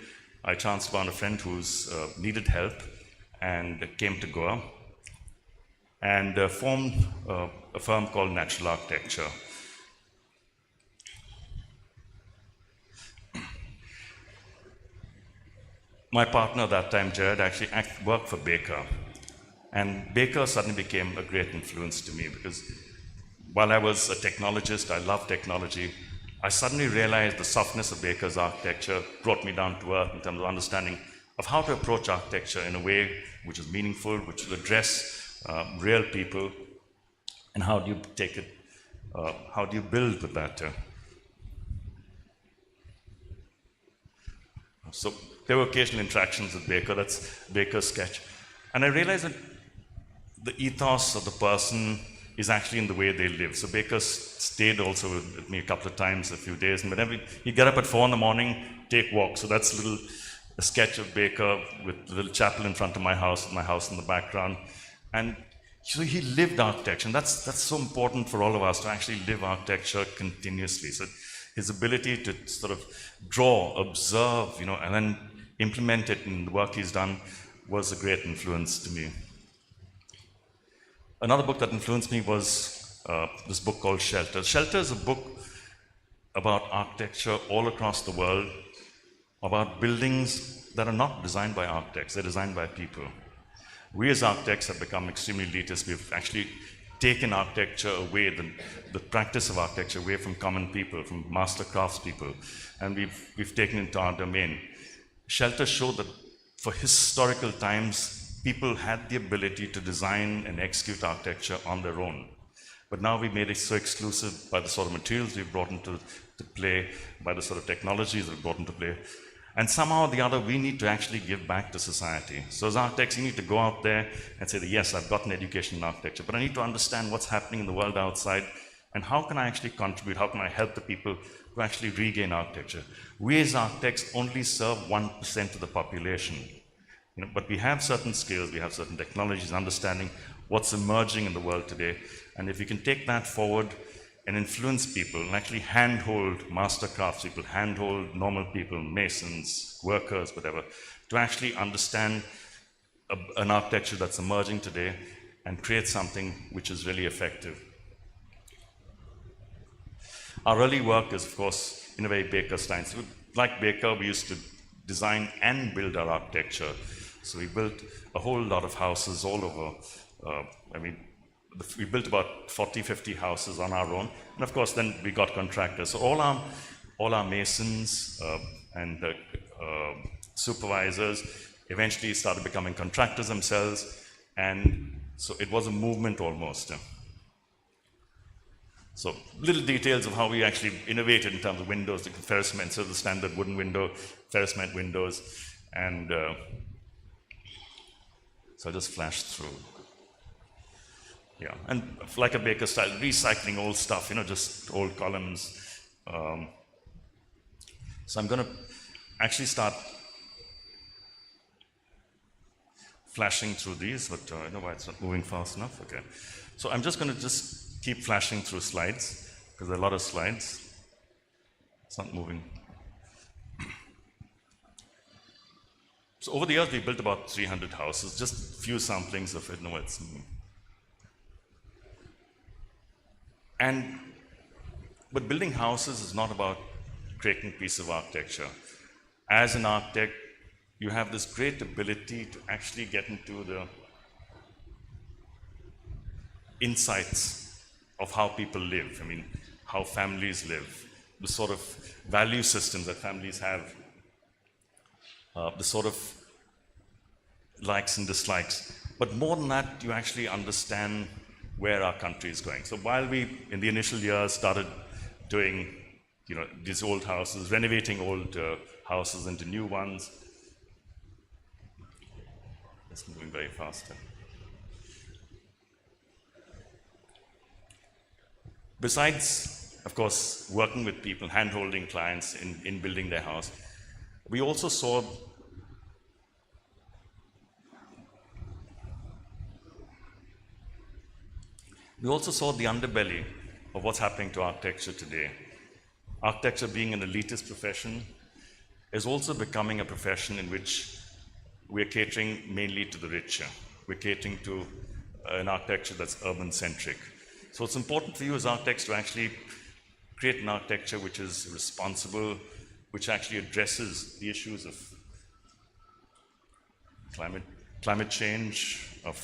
I chanced upon a friend who's needed help and came to Goa and formed a firm called Natural Architecture. My partner at that time, Jared, actually worked for Baker. And Baker suddenly became a great influence to me because while I was a technologist, I loved technology, I suddenly realized the softness of Baker's architecture brought me down to earth in terms of understanding of how to approach architecture in a way which is meaningful, which will address real people, and how do you take it, how do you build with that? So there were occasional interactions with Baker, that's Baker's sketch. And I realized that the ethos of the person is actually in the way they live. So Baker stayed also with me a couple of times, a few days, and whenever he'd get up at 4 in the morning, take walks. So that's a sketch of Baker with a little chapel in front of my house in the background. And so he lived architecture, and that's so important for all of us to actually live architecture continuously. So his ability to sort of draw, observe, and then implement it in the work he's done was a great influence to me. Another book that influenced me was this book called Shelter. Shelter is a book about architecture all across the world, about buildings that are not designed by architects, they're designed by people. We as architects have become extremely elitist. We've actually taken architecture away, the practice of architecture away from common people, from master craftspeople, and we've taken it into our domain. Shelter showed that for historical times, people had the ability to design and execute architecture on their own. But now we made it so exclusive by the sort of materials we've brought into play, by the sort of technologies we've brought into play. And somehow or the other, we need to actually give back to society. So as architects, you need to go out there and say that, yes, I've got an education in architecture, but I need to understand what's happening in the world outside, and how can I actually contribute, how can I help the people to actually regain architecture. We as architects only serve 1% of the population, but we have certain skills, we have certain technologies, understanding what's emerging in the world today, and if we can take that forward and influence people and actually handhold master craftspeople, handhold normal people, masons, workers, whatever, to actually understand an architecture that's emerging today and create something which is really effective. Our early work is, of course, in a way Baker style. So like Baker, we used to design and build our architecture. So we built a whole lot of houses all over. We built about 40, 50 houses on our own. And of course, then we got contractors. So all our masons and supervisors eventually started becoming contractors themselves. And so it was a movement almost. So little details of how we actually innovated in terms of windows, the ferrous cement, so the standard wooden window, ferrous cement windows. And so I just flashed through. Yeah, and like a Baker style, recycling old stuff, just old columns. So I'm going to actually start flashing through these, but I don't know why it's not moving fast enough. Okay, so I'm just going to keep flashing through slides, because there are a lot of slides. It's not moving. So over the years, we built about 300 houses, just a few samplings of it. No, it's moving. But building houses is not about creating a piece of architecture. As an architect, you have this great ability to actually get into the insights of how people live. How families live, the sort of value systems that families have, the sort of likes and dislikes. But more than that, you actually understand where our country is going. So while we, in the initial years, started doing, these old houses, renovating old houses into new ones, it's moving very fast. Besides, of course, working with people, hand-holding clients in building their house, we also saw the underbelly of what's happening to architecture today. Architecture, being an elitist profession, is also becoming a profession in which we're catering mainly to the richer. We're catering to an architecture that's urban-centric. So it's important for you as architects to actually create an architecture which is responsible, which actually addresses the issues of climate change, of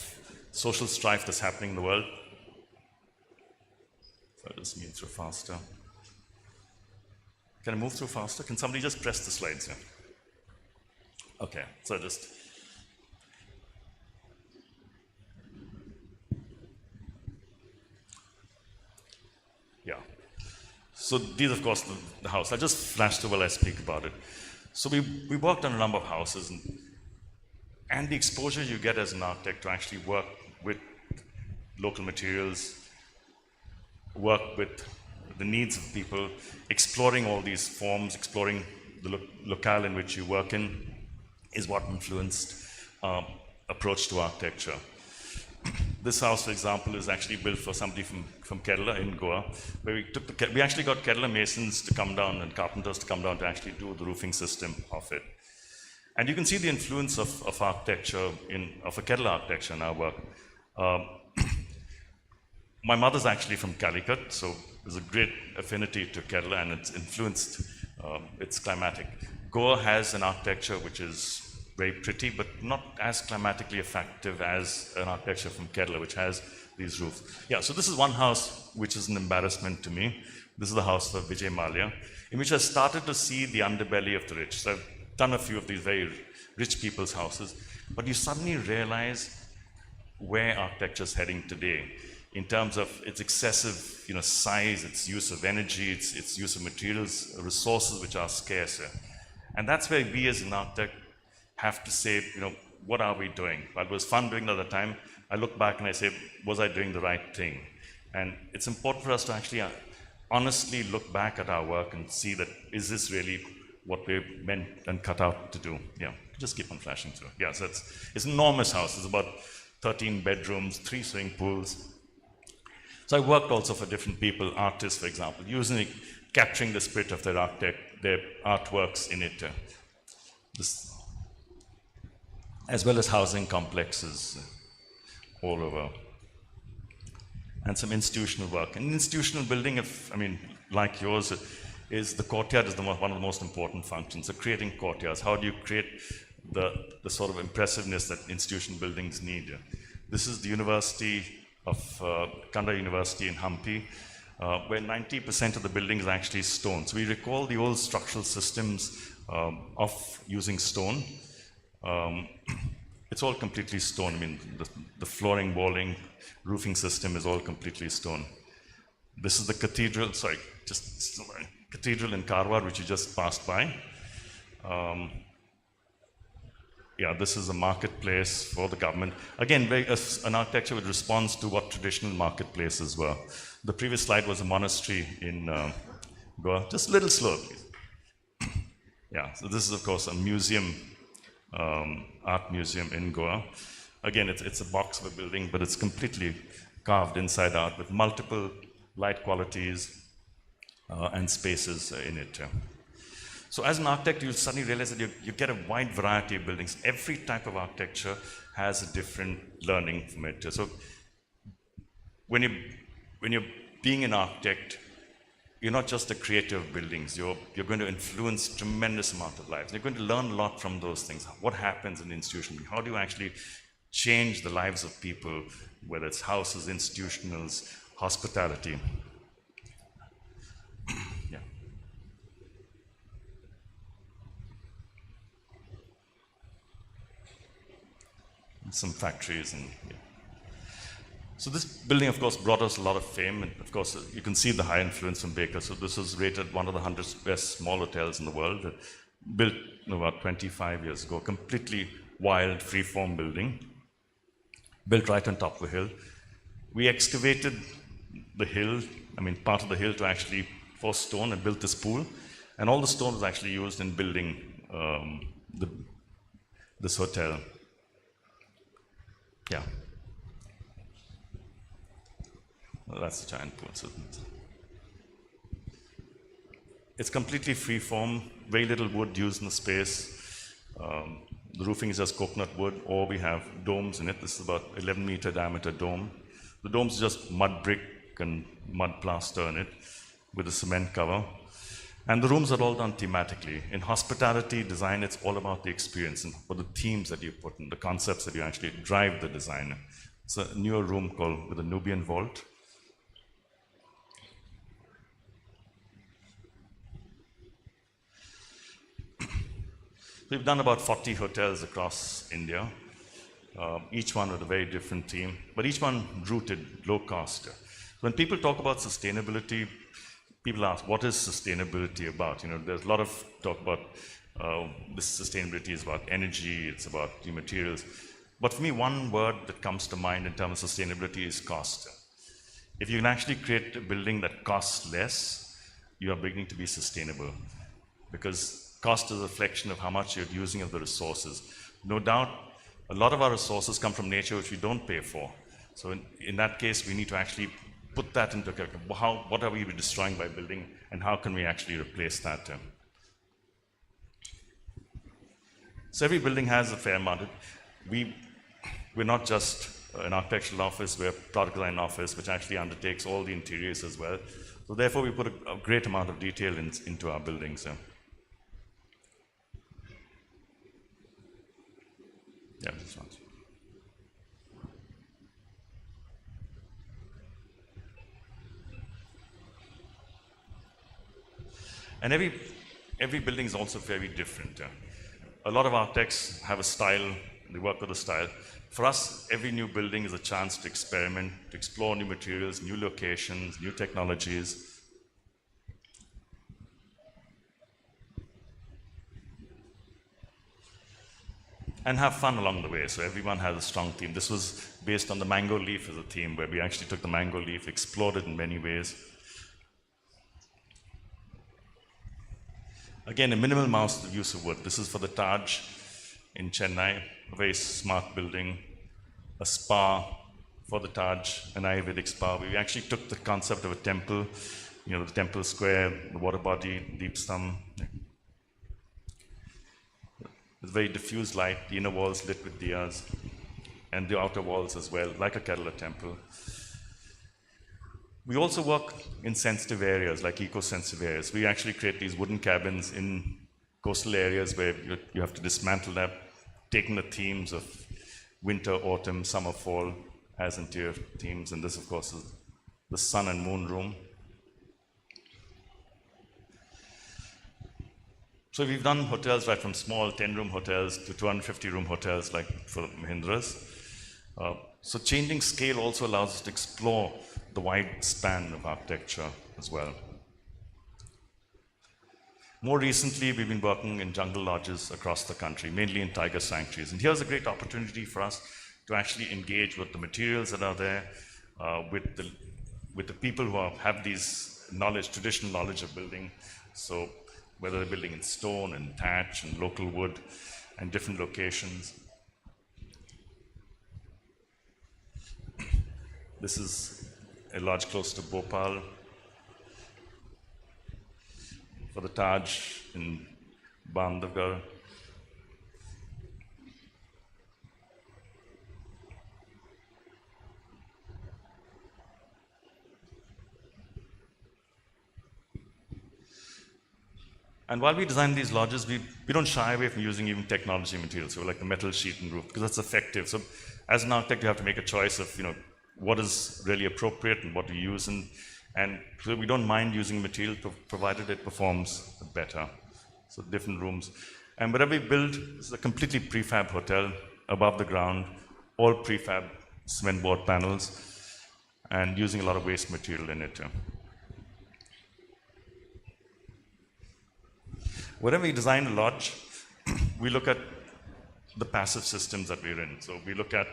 social strife that's happening in the world. So I'll just move through faster. Can I move through faster? Can somebody just press the slides here? Okay, so just... Yeah. So these, of course, the house. I just flashed over while I speak about it. So we worked on a number of houses, and the exposure you get as an architect to actually work with local materials, work with the needs of people, exploring all these forms, exploring the locale in which you work in, is what influenced approach to architecture. This house, for example, is actually built for somebody from Kerala in Goa, where we actually got Kerala masons to come down and carpenters to come down to actually do the roofing system of it. And you can see the influence of architecture, of a Kerala architecture in our work. My mother's actually from Calicut, so there's a great affinity to Kerala, and it's influenced, it's climatic. Goa has an architecture which is very pretty, but not as climatically effective as an architecture from Kerala, which has these roofs. Yeah, so this is one house which is an embarrassment to me. This is the house of Vijay Mallya, in which I started to see the underbelly of the rich. So I've done a few of these very rich people's houses, but you suddenly realize where architecture is heading today. in terms of its excessive, size, its use of energy, its use of materials, resources which are scarcer. And that's where we as an architect have to say, what are we doing? While it was fun doing it at the time, I look back and I say, was I doing the right thing? And it's important for us to actually honestly look back at our work and see that, is this really what we're meant and cut out to do? Yeah, just keep on flashing through. Yeah, so it's an enormous house. It's about 13 bedrooms, 3 swimming pools. So I worked also for different people, artists, for example, capturing the spirit of their artworks in it. As well as housing complexes all over. And some institutional work. And institutional building, like yours, is the courtyard is one of the most important functions. So creating courtyards, how do you create the sort of impressiveness that institutional buildings need? This is the University of Kanda University in Hampi, where 90% of the buildings are actually stone. So we recall the old structural systems of using stone. It's all completely stone. The flooring, walling, roofing system is all completely stone. This is the cathedral, cathedral in Karwar, which you just passed by. This is a marketplace for the government. Again, an architecture which responds to what traditional marketplaces were. The previous slide was a monastery in Goa. Just a little slow, please. So this is, of course, a museum, art museum in Goa. Again, it's a box of a building, but it's completely carved inside out with multiple light qualities and spaces in it. So as an architect, you'll suddenly realize that you get a wide variety of buildings. Every type of architecture has a different learning from it. So when you're being an architect, you're not just a creator of buildings. You're going to influence tremendous amount of lives. You're going to learn a lot from those things. What happens in the institution? How do you actually change the lives of people, whether it's houses, institutionals, hospitality? Some factories and So this building, of course, brought us a lot of fame, and of course, you can see the high influence from Baker. So this was rated one of the 100 best small hotels in the world, built about 25 years ago, completely wild, free-form building, built right on top of a hill. We excavated the hill, part of the hill to actually for stone and built this pool, and all the stone was actually used in building this hotel. Yeah. Well, that's a giant pool. So it's completely free-form, very little wood used in the space. The roofing is just coconut wood, or we have domes in it. This is about 11-meter diameter dome. The dome's just mud brick and mud plaster in it with a cement cover. And the rooms are all done thematically. In hospitality design, it's all about the experience and what the themes that you put in, the concepts that you actually drive the design. It's a newer room called with a Nubian vault. We've done about 40 hotels across India, each one with a very different theme, but each one rooted, low cost. When people talk about sustainability, people ask, what is sustainability about? There's a lot of talk about this sustainability is about energy, it's about the materials. But for me, one word that comes to mind in terms of sustainability is cost. If you can actually create a building that costs less, you are beginning to be sustainable. Because cost is a reflection of how much you're using of the resources. No doubt, a lot of our resources come from nature which we don't pay for. So in that case, we need to actually put that into account. What are we destroying by building, and how can we actually replace that? So every building has a fair amount. We're not just an architectural office, we're a product design office which actually undertakes all the interiors as well. So therefore, we put a great amount of detail into our buildings. Yeah, this one. And every building is also very different. A lot of architects have a style They work with the style. For us, every new building is a chance to experiment, to explore new materials, new locations, new technologies. And have fun along the way. So everyone has a strong theme. This was based on the mango leaf as a theme, where we actually took the mango leaf, explored it in many ways. Again, a minimal amount of use of wood. This is for the Taj in Chennai, a very smart building, a spa for the Taj, an Ayurvedic spa. We actually took the concept of a temple, the temple square, the water body, deep stum. With very diffused light, the inner walls lit with diyas, and the outer walls as well, like a Kerala temple. We also work in sensitive areas, like eco-sensitive areas. We actually create these wooden cabins in coastal areas where you have to dismantle them, taking the themes of winter, autumn, summer, fall as interior themes. And this, of course, is the sun and moon room. So we've done hotels right from small 10-room hotels to 250-room hotels like for Mahindra's. So changing scale also allows us to explore the wide span of architecture as well. More recently, we've been working in jungle lodges across the country, mainly in tiger sanctuaries. And here's a great opportunity for us to actually engage with the materials that are there, with the people who have these traditional knowledge of building. So whether they're building in stone and thatch and local wood and different locations. This is a lodge close to Bhopal for the Taj in Bandhavgarh. And while we design these lodges, we don't shy away from using even technology materials, so like the metal sheet and roof, because that's effective. So as an architect, you have to make a choice of what is really appropriate and what to use, and so we don't mind using material provided it performs better. So different rooms. And whatever we build, this is a completely prefab hotel above the ground, all prefab cement board panels, and using a lot of waste material in it. Whenever we design a lodge, we look at the passive systems that we're in. So we look at,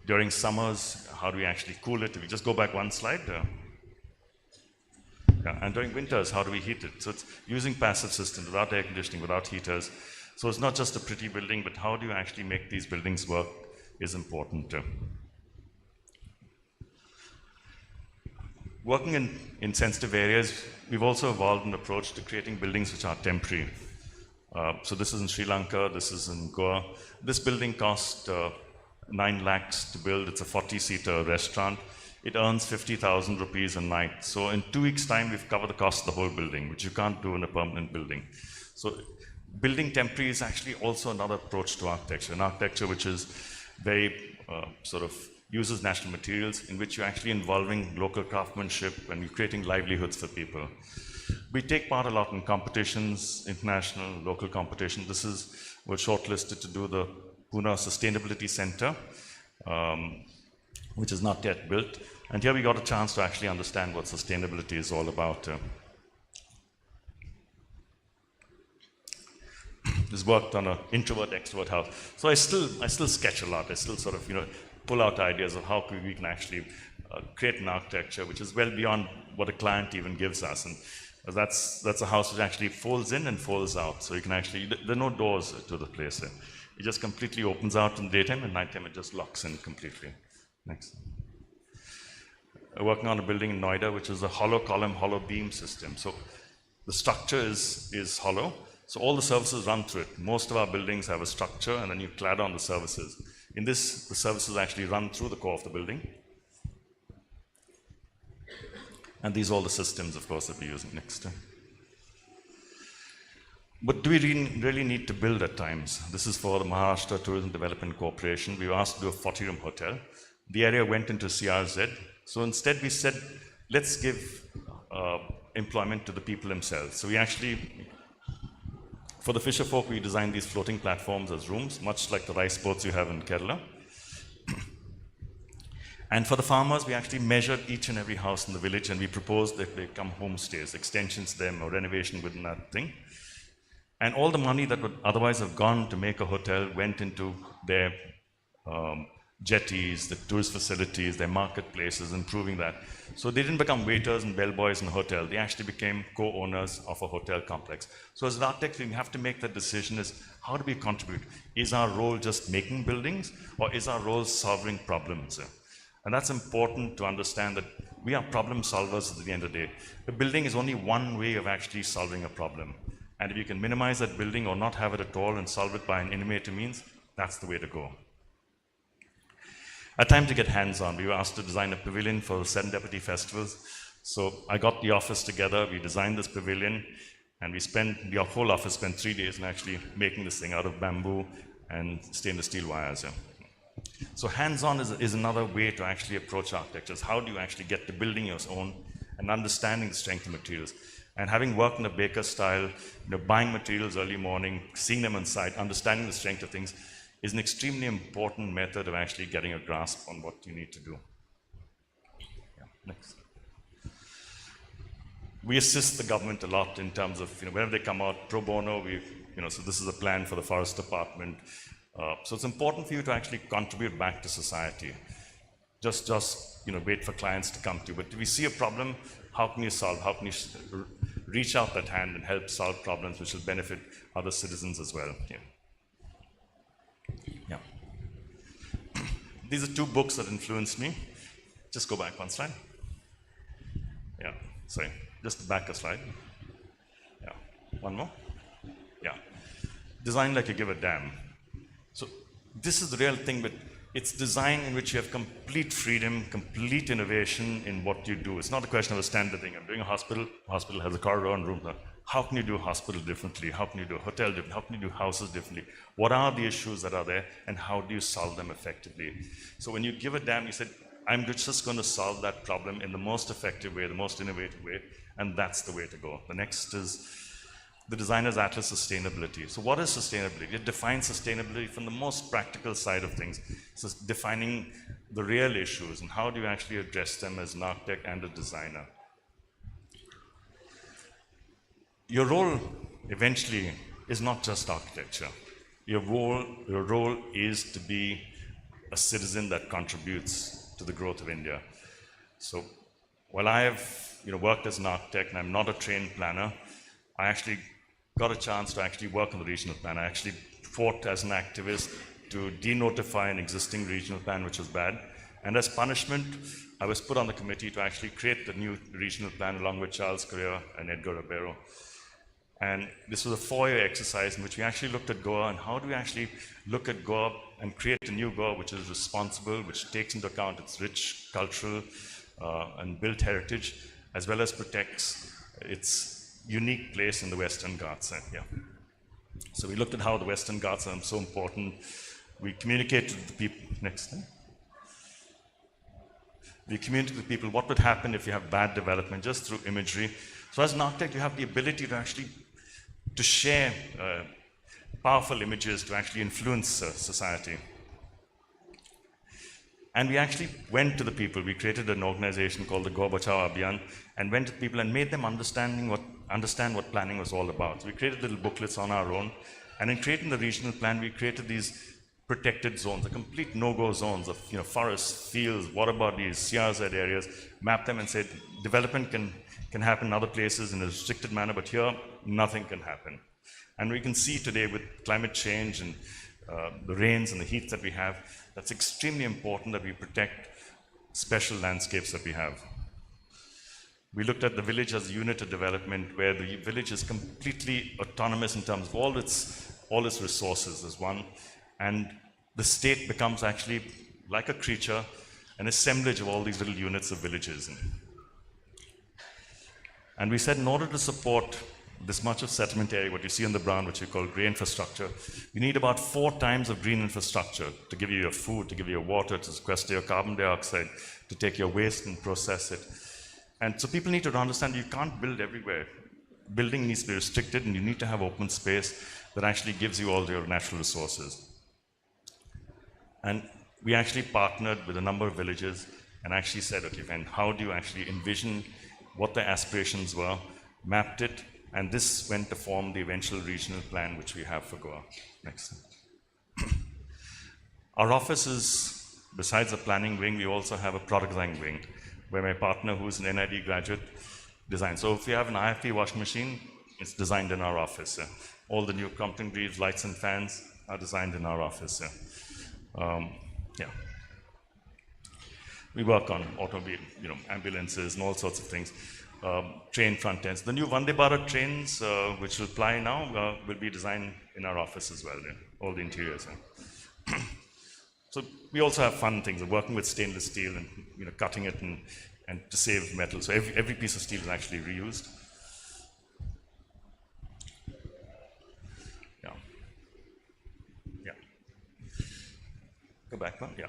during summers, how do we actually cool it? If we just go back one slide. And during winters, how do we heat it? So it's using passive systems without air conditioning, without heaters. So it's not just a pretty building, but how do you actually make these buildings work is important too. Working in sensitive areas, we've also evolved an approach to creating buildings which are temporary. So this is in Sri Lanka, this is in Goa. This building cost 9 lakhs to build. It's a 40-seater restaurant. It earns 50,000 rupees a night. So in 2 weeks' time, we've covered the cost of the whole building, which you can't do in a permanent building. So building temporary is actually also another approach to architecture, an architecture which is very uses national materials, in which you're actually involving local craftsmanship and you're creating livelihoods for people. We take part a lot in competitions, international, local competitions. We're shortlisted to do the Pune Sustainability Center, which is not yet built. And here we got a chance to actually understand what sustainability is all about. This worked on an introvert-extrovert house. So I still sketch a lot. I still pull out ideas of how we can actually create an architecture which is well beyond what a client even gives us. And that's a house which actually folds in and folds out. So you can actually, there are no doors to the place. It just completely opens out in the daytime, and nighttime it just locks in completely. Next. We're working on a building in Noida, which is a hollow column, hollow beam system. So the structure is hollow. So all the services run through it. Most of our buildings have a structure, and then you clad on the services. In this, the services actually run through the core of the building. And these are all the systems, of course, that we're using next. But do we really need to build at times? This is for the Maharashtra Tourism Development Corporation. We were asked to do a 40-room hotel. The area went into CRZ. So instead we said, let's give employment to the people themselves. So we actually For the fisher folk, we designed these floating platforms as rooms, much like the rice boats you have in Kerala. And for the farmers, we actually measured each and every house in the village, and we proposed that they become homestays, extensions to them, or renovation within that thing. And all the money that would otherwise have gone to make a hotel went into their jetties, the tourist facilities, their marketplaces, improving that. So they didn't become waiters and bellboys in a hotel. They actually became co-owners of a hotel complex. So as architects, we have to make that decision is, how do we contribute? Is our role just making buildings, or is our role solving problems? And that's important to understand, that we are problem solvers at the end of the day. The building is only one way of actually solving a problem. And if you can minimize that building or not have it at all and solve it by an innovative means, that's the way to go. A time to get hands-on. We were asked to design a pavilion for the Serendipity festivals. So I got the office together, we designed this pavilion, and the whole office spent 3 days in actually making this thing out of bamboo and stainless steel wires. So hands-on is another way to actually approach architecture. How do you actually get to building your own and understanding the strength of materials? And having worked in a baker style, buying materials early morning, seeing them on site, understanding the strength of things, is an extremely important method of actually getting a grasp on what you need to do. Yeah, next. We assist the government a lot in terms of, whenever they come out pro bono, so this is a plan for the Forest Department. So it's important for you to actually contribute back to society. Just wait for clients to come to you. But if you see a problem, how can you solve? How can you reach out that hand and help solve problems which will benefit other citizens as well? Yeah. These are 2 books that influenced me. Just go back one slide. Yeah, sorry, just back a slide. Yeah, one more. Yeah, design like you give a damn. So this is the real thing, but it's design in which you have complete freedom, complete innovation in what you do. It's not a question of a standard thing. I'm doing a hospital has a corridor and room. How can you do a hospital differently? How can you do a hotel differently? How can you do houses differently? What are the issues that are there, and how do you solve them effectively? So when you give a damn, you said, I'm just going to solve that problem in the most effective way, the most innovative way, and that's the way to go. The next is the Designer's Atlas Sustainability. So what is sustainability? It defines sustainability from the most practical side of things. So it's defining the real issues and how do you actually address them as an architect and a designer. Your role eventually is not just architecture. Your role is to be a citizen that contributes to the growth of India. So while I have worked as an architect and I'm not a trained planner, I actually got a chance to actually work on the regional plan. I actually fought as an activist to denotify an existing regional plan which was bad. And as punishment, I was put on the committee to actually create the new regional plan along with Charles Correa and Edgar Ribeiro. And this was a 4-year exercise in which we actually looked at Goa and how do we actually look at Goa and create a new Goa which is responsible, which takes into account its rich cultural and built heritage, as well as protects its unique place in the Western Ghats. So we looked at how the Western Ghats are so important. We communicated to the people, next thing. We communicated to the people what would happen if you have bad development just through imagery. So as an architect, you have the ability to actually share powerful images to actually influence society. And we actually went to the people. We created an organization called the Goa Bachao Abhiyan and went to people and made them understand what planning was all about. So we created little booklets on our own. And in creating the regional plan, we created these protected zones, the complete no-go zones of forests, fields, water bodies, CRZ areas, mapped them and said development can happen in other places in a restricted manner, but here nothing can happen. And we can see today with climate change and the rains and the heat that we have, that's extremely important that we protect special landscapes that we have. We looked at the village as a unit of development where the village is completely autonomous in terms of all its resources as one, and the state becomes actually like a creature, an assemblage of all these little units of villages. And we said in order to support this much of settlement area, what you see on the brown, which we call grey infrastructure, you need about 4 times of green infrastructure to give you your food, to give you your water, to sequester your carbon dioxide, to take your waste and process it. And so people need to understand you can't build everywhere. building needs to be restricted, and you need to have open space that actually gives you all your natural resources. And we actually partnered with a number of villages and actually said, okay, fine, how do you actually envision what their aspirations were, mapped it, and this went to form the eventual regional plan which we have for Goa. Next. Our office is, besides the planning wing, we also have a product design wing, where my partner, who's an NID graduate, designed. So if you have an IFP washing machine, it's designed in our office. All the new company breeds, lights and fans are designed in our office. Yeah. We work on automobile, ambulances and all sorts of things. Train front ends. The new Vande Bharat trains, which will ply now, will be designed in our office as well. All the interiors. So we also have fun things, working with stainless steel and cutting it and to save metal. So every piece of steel is actually reused. Yeah. Yeah. Go back one. Yeah.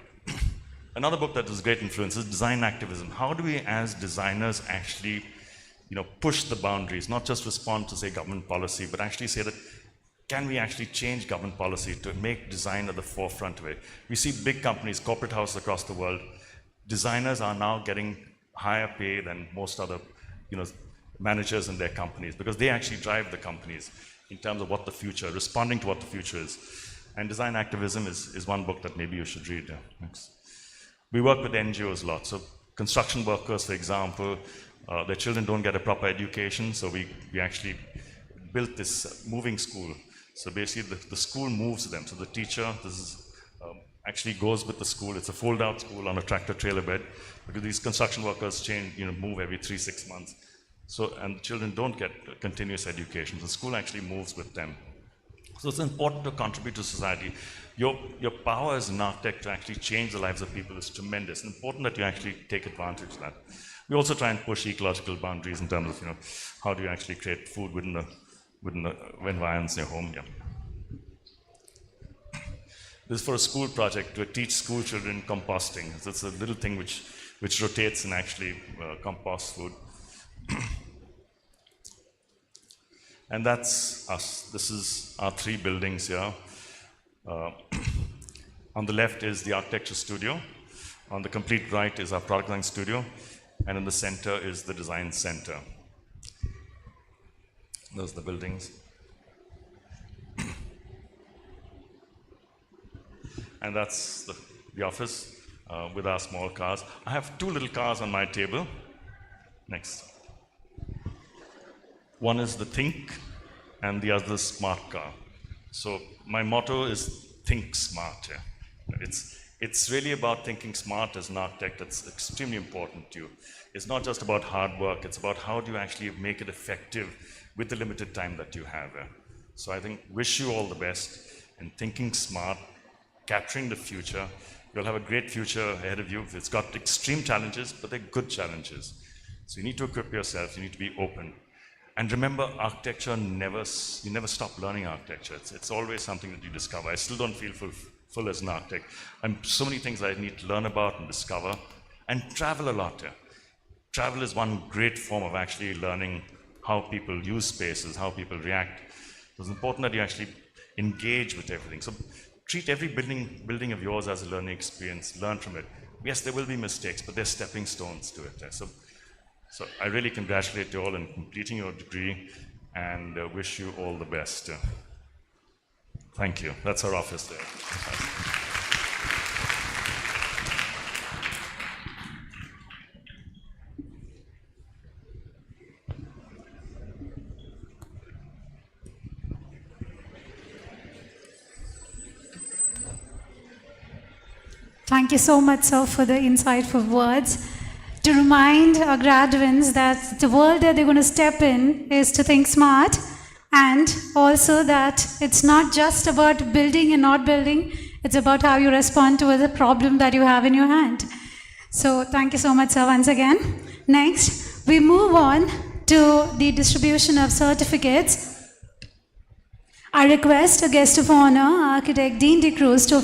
Another book that was great influence is Design Activism. How do we, as designers, actually, push the boundaries, not just respond to, say, government policy, but actually say that, can we actually change government policy to make design at the forefront of it? We see big companies, corporate houses across the world. Designers are now getting higher pay than most other, managers in their companies, because they actually drive the companies in terms of what the future, responding to what the future is. And Design Activism is one book that maybe you should read. Thanks. We work with NGOs a lot. So construction workers, for example, their children don't get a proper education, so we actually built this moving school. So basically the school moves them. So the teacher actually goes with the school. It's a fold-out school on a tractor-trailer bed, because these construction workers move every 3-6 months. So, and the children don't get continuous education. The school actually moves with them. So it's important to contribute to society. Your power as an architect to actually change the lives of people is tremendous. It's important that you actually take advantage of that. We also try and push ecological boundaries in terms of, how do you actually create food within the environs in your home. Yeah. This is for a school project to teach school children composting. So it's a little thing which rotates and actually composts food. And that's us. This is our 3 buildings here. On the left is the architecture studio. On the complete right is our product design studio. And in the center is the design center. Those are the buildings. And that's the office with our small cars. I have 2 little cars on my table. Next. One is the Think, and the other Smart car. So my motto is Think Smart. Yeah. It's really about thinking smart as an architect. That's extremely important to you. It's not just about hard work. It's about how do you actually make it effective with the limited time that you have. So I think, wish you all the best in thinking smart, capturing the future. You'll have a great future ahead of you. It's got extreme challenges, but they're good challenges. So you need to equip yourself. You need to be open. And remember, architecture you never stop learning architecture. It's always something that you discover. I still don't feel full as an architect. And so many things I need to learn about and discover. And travel a lot. Travel is one great form of actually learning how people use spaces, how people react. It's important that you actually engage with everything. So treat every building of yours as a learning experience. Learn from it. Yes, there will be mistakes, but they're stepping stones to it. So I really congratulate you all on completing your degree and wish you all the best. Thank you. That's our office there. Thank you so much, sir, for the insightful words. To remind our graduates that the world that they're going to step in is to think smart, and also that it's not just about building and not building, it's about how you respond to the problem that you have in your hand. So thank you so much, sir, once again. Next, we move on to the distribution of certificates. I request a guest of honor, Architect Dean De Cruz, to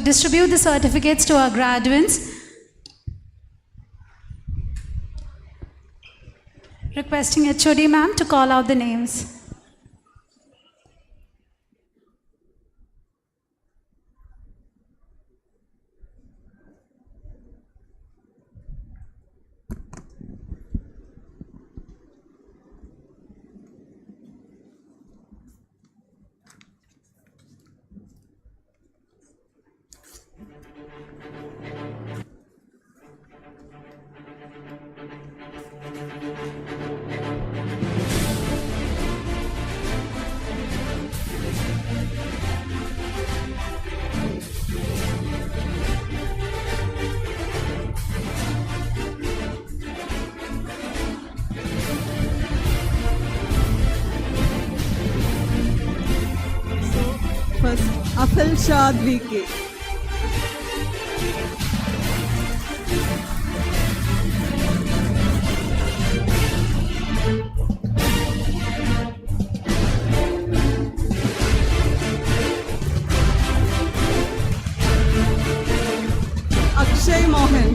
distribute the certificates to our graduates. Requesting HOD ma'am to call out the names. First, Afal Shah VK. Akshay Mohan.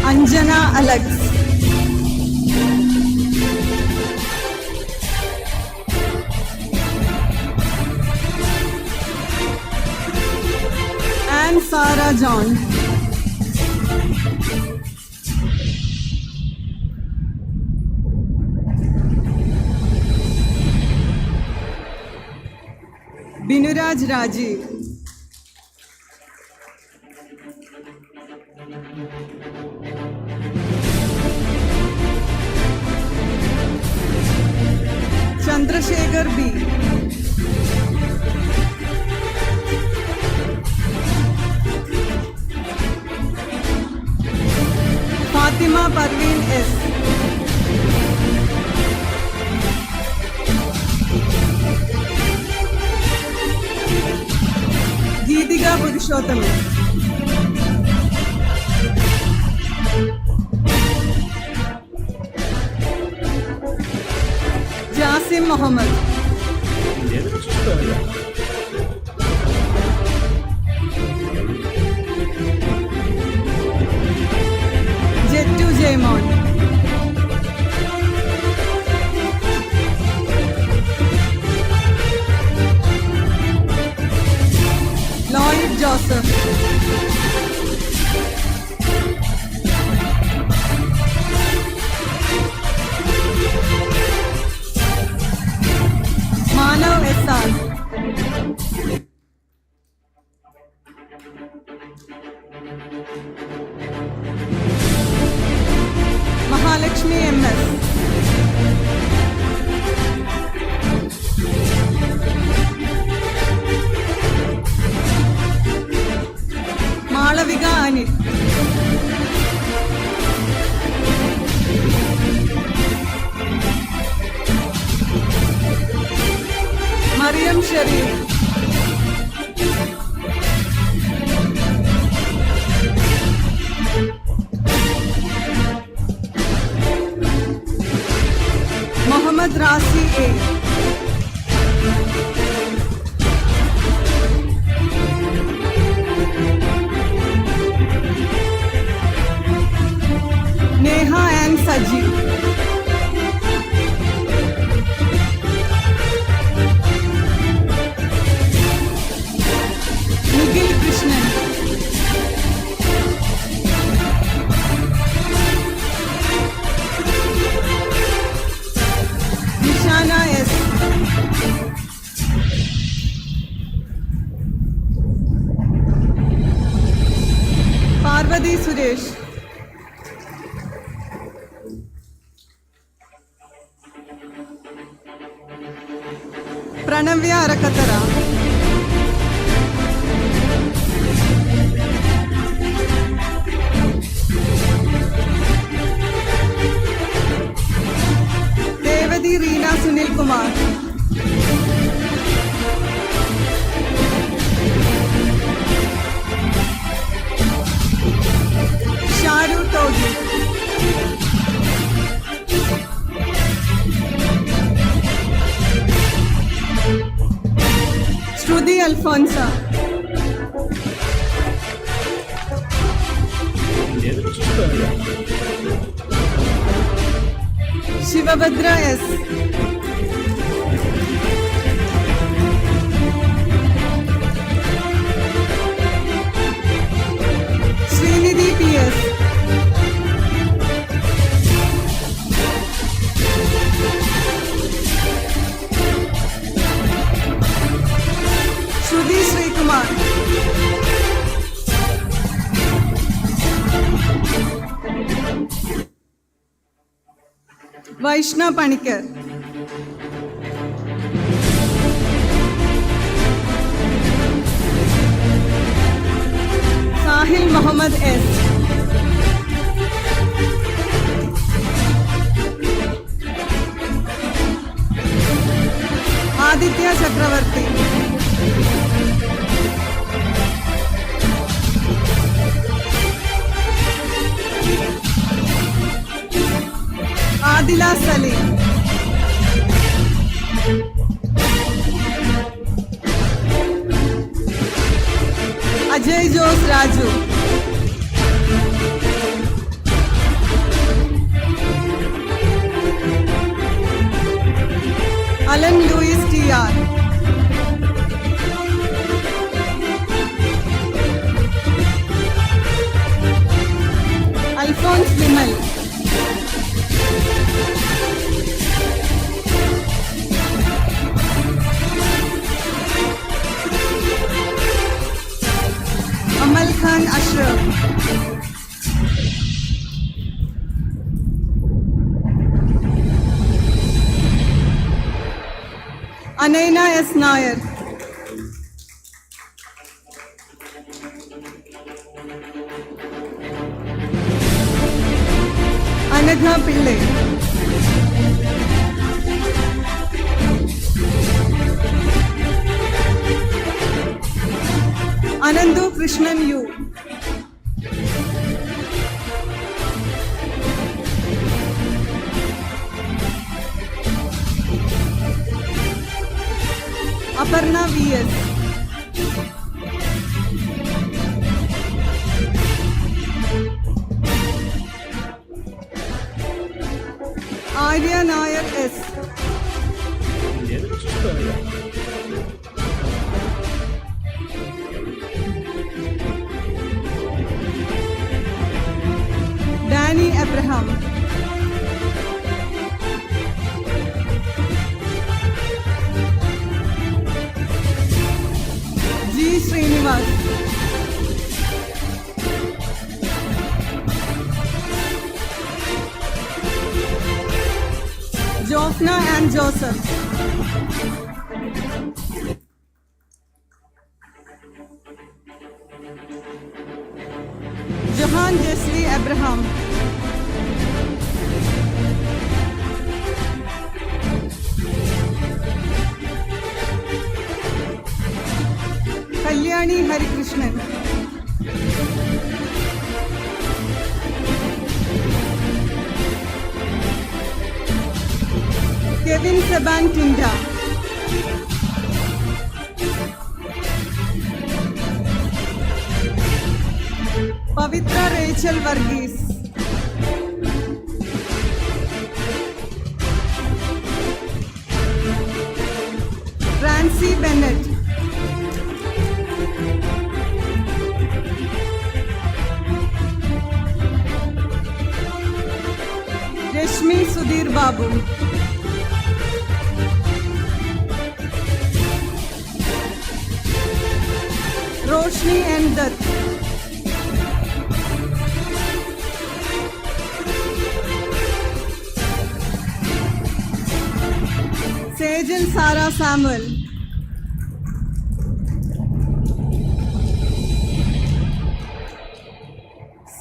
Anjana Alex. And Sarah John. Binuraj Rajiv. Chandrasekhar B. Fatima Parveen S. Geetika Purushottam. Jasim Mohammed. Jettu Jaymon. Lloyd Joseph. Manav Esal. Mahalakshmi MS. Malavika Anit. Mariam Sharif. Mohammad Rasi A. Neha and Saji. Nigil Krishnan. Nishana S. Parvati Suresh. Pranavya Arakatara. Devadi Reena Sunil Kumar. Sharu Togi. Shruti Alphonsa, Shivabhadra S, Srinidhi P S, Shruti Sreekumar, Vaishna Panicker, Sahil Muhammad S, Aditya Chakravarthy, Adila Salim, Ajay Jose Raju, Alan Louis T R, Alphonse Vimal, Amal Khan Ashraf, Anaina S Nair, Anagha Pillai, Ananthu Krishnan U, Aparna V S, Arya Nair S, Danny Abraham, G Srinivas, Jofna and Joseph, Johan Jesly Abraham, Kalyani Harikrishnan, Kevin Seban Tinda, Pavithra Rachel Varghese, Francy Bennett, Rashmi Sudheer Babu, Roshni and Dutt, Sejal Sara Samuel,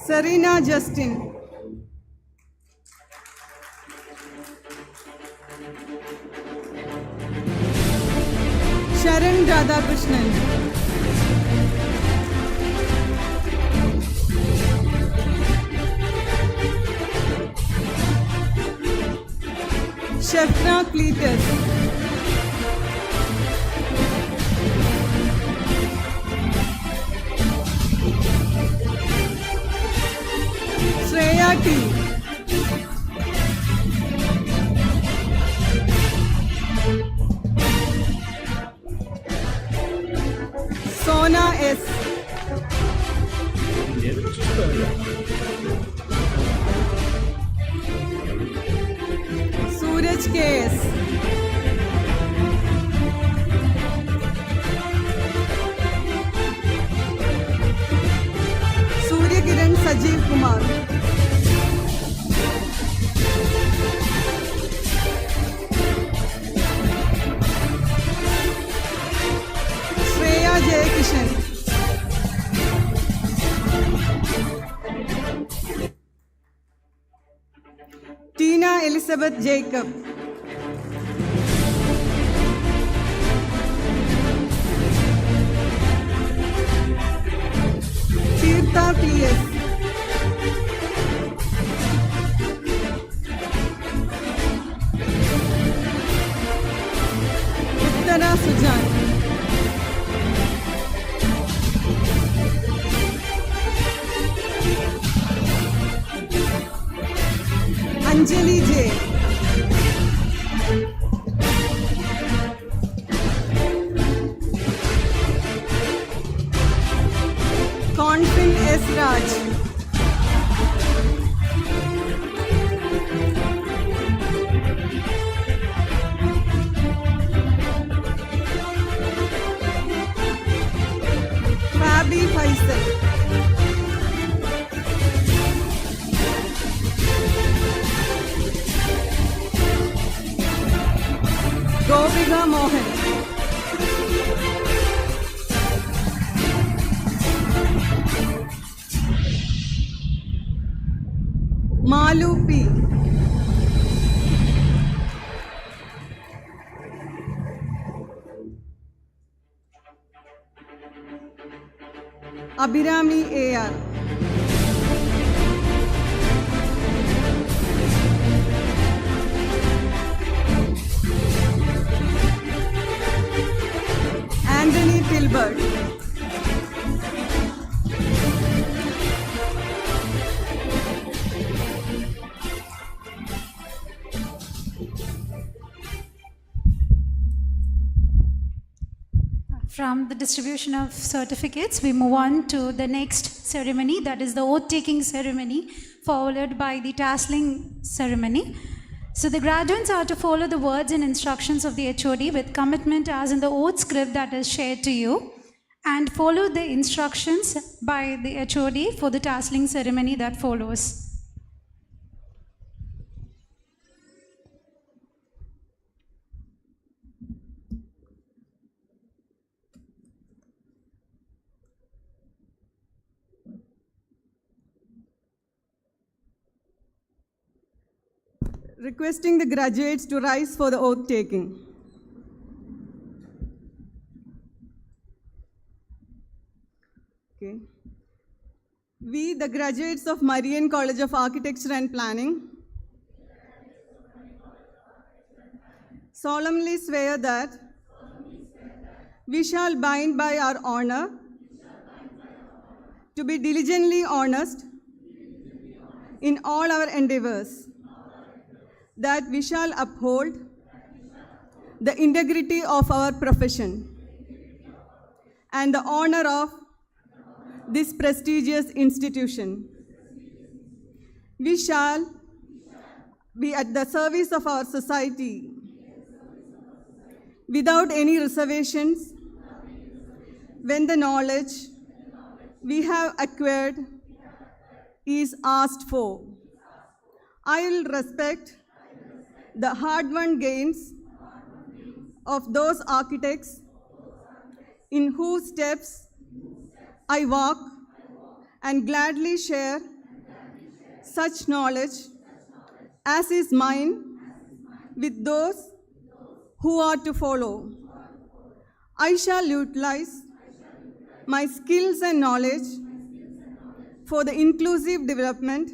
Sarina Justin, Sharan Radhakrishnan, Shefna Cletus, Priya T. Sona S. Suraj K.S. Suryakiran Sajeev Kumar. Shreya Jayakishan. Tina Elizabeth Jacob. Tirtha P.S. Uttara Sujan. Anjali J. Confin S. Raj. Fabi Faisal. Govika Mohan. Malu P. Abhirami A.R. Anthony Tilbert. From the distribution of certificates, we move on to the next ceremony, that is the oath-taking ceremony, followed by the tasseling ceremony. So the graduates are to follow the words and instructions of the HOD with commitment as in the oath script that is shared to you, and follow the instructions by the HOD for the tasseling ceremony that follows. Requesting the graduates to rise for the oath taking. Okay. We, the graduates of Marian College of Architecture and Planning, solemnly swear that we shall bind by our honor to be diligently honest in all our endeavors, that we shall uphold the integrity of our profession and the honor of this prestigious institution. We shall be at the service of our society without any reservations when the knowledge we have acquired is asked for. I will respect the hard-won gains of those architects in whose steps I walk, and gladly share such knowledge as is mine with those who are to follow. I shall utilize my skills and knowledge for the inclusive development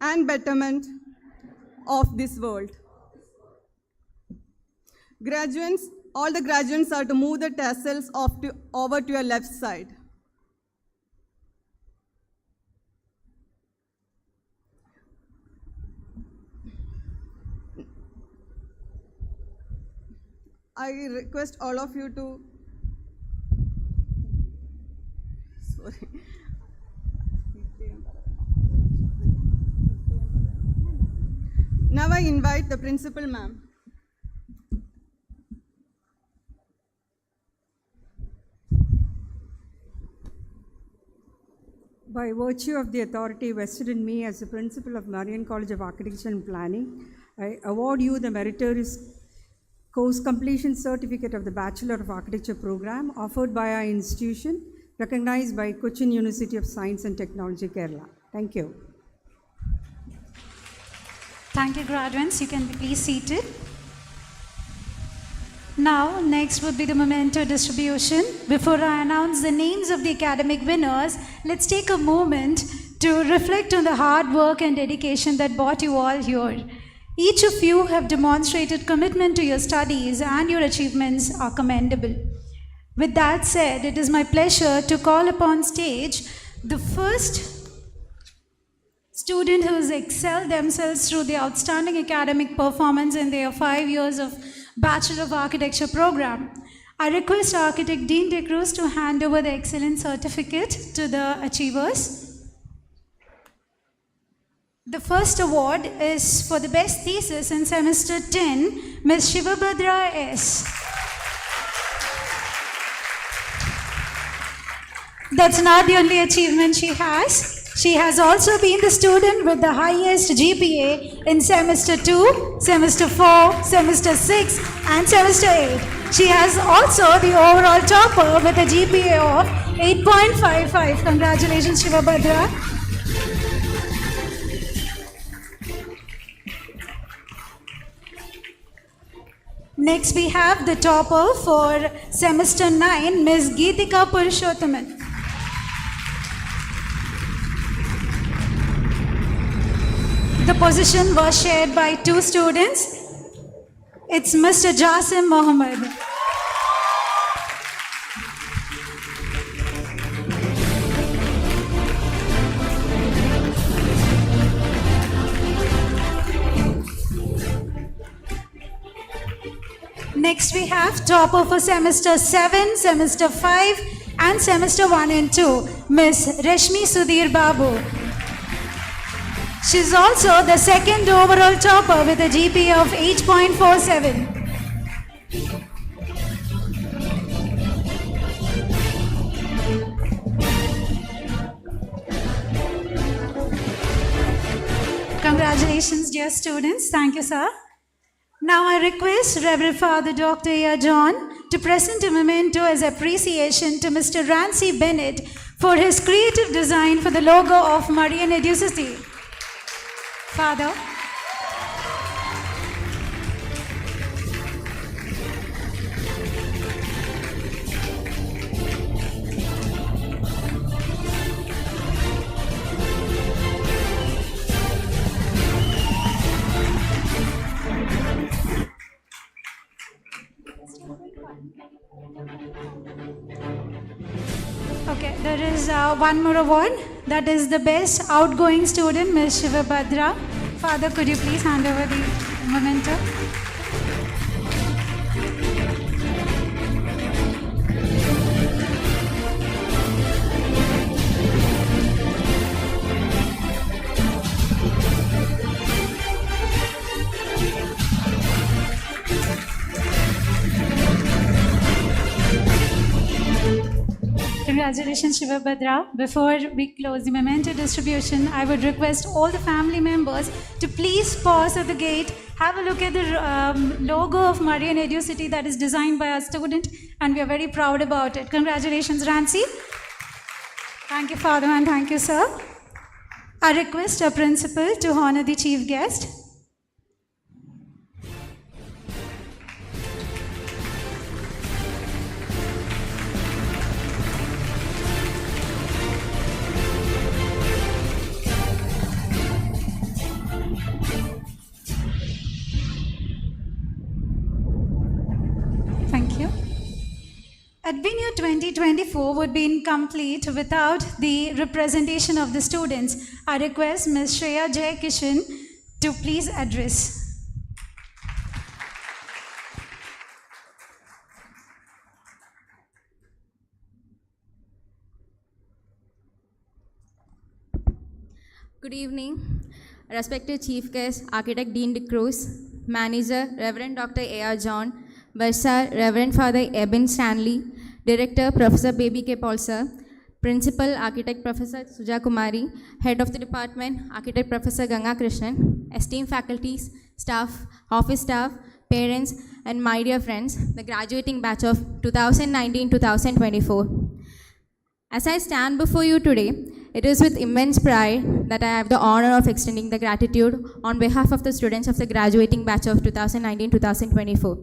and betterment of this world. Graduates, all the graduates are to move the tassels over to your left side. I request all of you to, sorry. Now I invite the principal ma'am. By virtue of the authority vested in me as the principal of Marian College of Architecture and Planning, I award you the meritorious course completion certificate of the Bachelor of Architecture program offered by our institution, recognized by Cochin University of Science and Technology, Kerala. Thank you. Thank you, graduates. You can be please seated. Now, next would be the memento distribution. Before I announce the names of the academic winners, let's take a moment to reflect on the hard work and dedication that brought you all here. Each of you have demonstrated commitment to your studies, and your achievements are commendable. With that said, it is my pleasure to call upon stage the first student who has excelled themselves through the outstanding academic performance in their 5 years of Bachelor of Architecture program. I request Architect Dean De Cruz to hand over the excellence certificate to the achievers. The first award is for the best thesis in semester 10, Ms. Shivabhadra S. That's not the only achievement she has. She has also been the student with the highest GPA in semester 2, semester 4, semester 6 and semester 8. She has also the overall topper with a GPA of 8.55. Congratulations, Shivabhadra. Next we have the topper for semester 9, Ms. Geetika Purushothaman. The position was shared by 2 students. It's Mr. Jasim Mohammed. Next we have topper for semester 7, semester 5 and semester 1 and 2, Ms. Rashmi Sudhir Babu. She's also the second overall topper with a GPA of 8.47. Congratulations, dear students. Thank you, sir. Now I request Reverend Father Dr. A. John to present a memento as appreciation to Mr. Rancy Bennett for his creative design for the logo of Marian Educity. Father. Okay, there is one more award. That is the best outgoing student, Ms. Shivabhadra. Father, could you please hand over the memento? Congratulations, Shivabhadra. Before we close the memento distribution, I would request all the family members to please pause at the gate, have a look at the logo of Marian Educity that is designed by our student, and we are very proud about it. Congratulations, Rancy. Thank you, Father, and thank you, sir. I request our principal to honor the chief guest. ADVENIO 2024 would be incomplete without the representation of the students. I request Ms. Shreya Jayakishan to please address. Good evening, respected Chief Guest, Architect Dean De Cruz, Manager, Reverend Dr. A.R. John, Bursar, Reverend Father Eben Stanley, Director, Professor Baby K. Paul Sir, Principal, Architect Professor Suja Kumari, Head of the Department, Architect Professor Ganga Krishnan, esteemed faculties, staff, office staff, parents, and my dear friends, the graduating batch of 2019-2024. As I stand before you today, it is with immense pride that I have the honor of extending the gratitude on behalf of the students of the graduating batch of 2019-2024.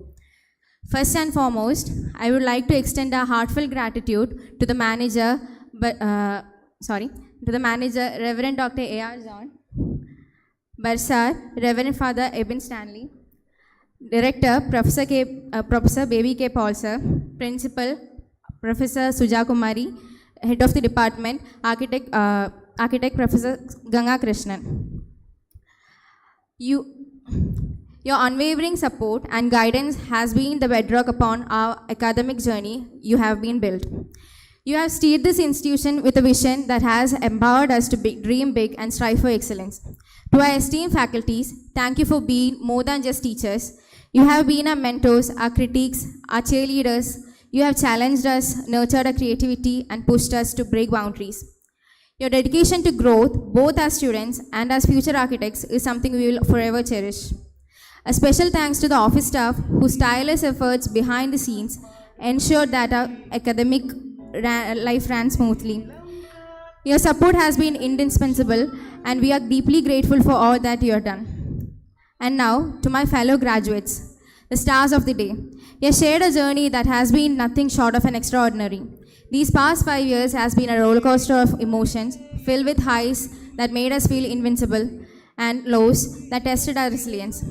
First and foremost, I would like to extend a heartfelt gratitude to the manager, Reverend Dr. A.R. John, Bursar, Reverend Father Eben Stanley, Director, Professor Baby K. Paul Sir, Principal, Professor Suja Kumari, Head of the Department, Architect Professor Ganga Krishnan. Your unwavering support and guidance has been the bedrock upon our academic journey you have been built. You have steered this institution with a vision that has empowered us to dream big and strive for excellence. To our esteemed faculties, thank you for being more than just teachers. You have been our mentors, our critics, our cheerleaders. You have challenged us, nurtured our creativity, and pushed us to break boundaries. Your dedication to growth, both as students and as future architects, is something we will forever cherish. A special thanks to the office staff whose tireless efforts behind the scenes ensured that our academic life ran smoothly. Your support has been indispensable, and we are deeply grateful for all that you have done. And now, to my fellow graduates, the stars of the day. You have shared a journey that has been nothing short of an extraordinary. These past 5 years has been a roller coaster of emotions, filled with highs that made us feel invincible and lows that tested our resilience.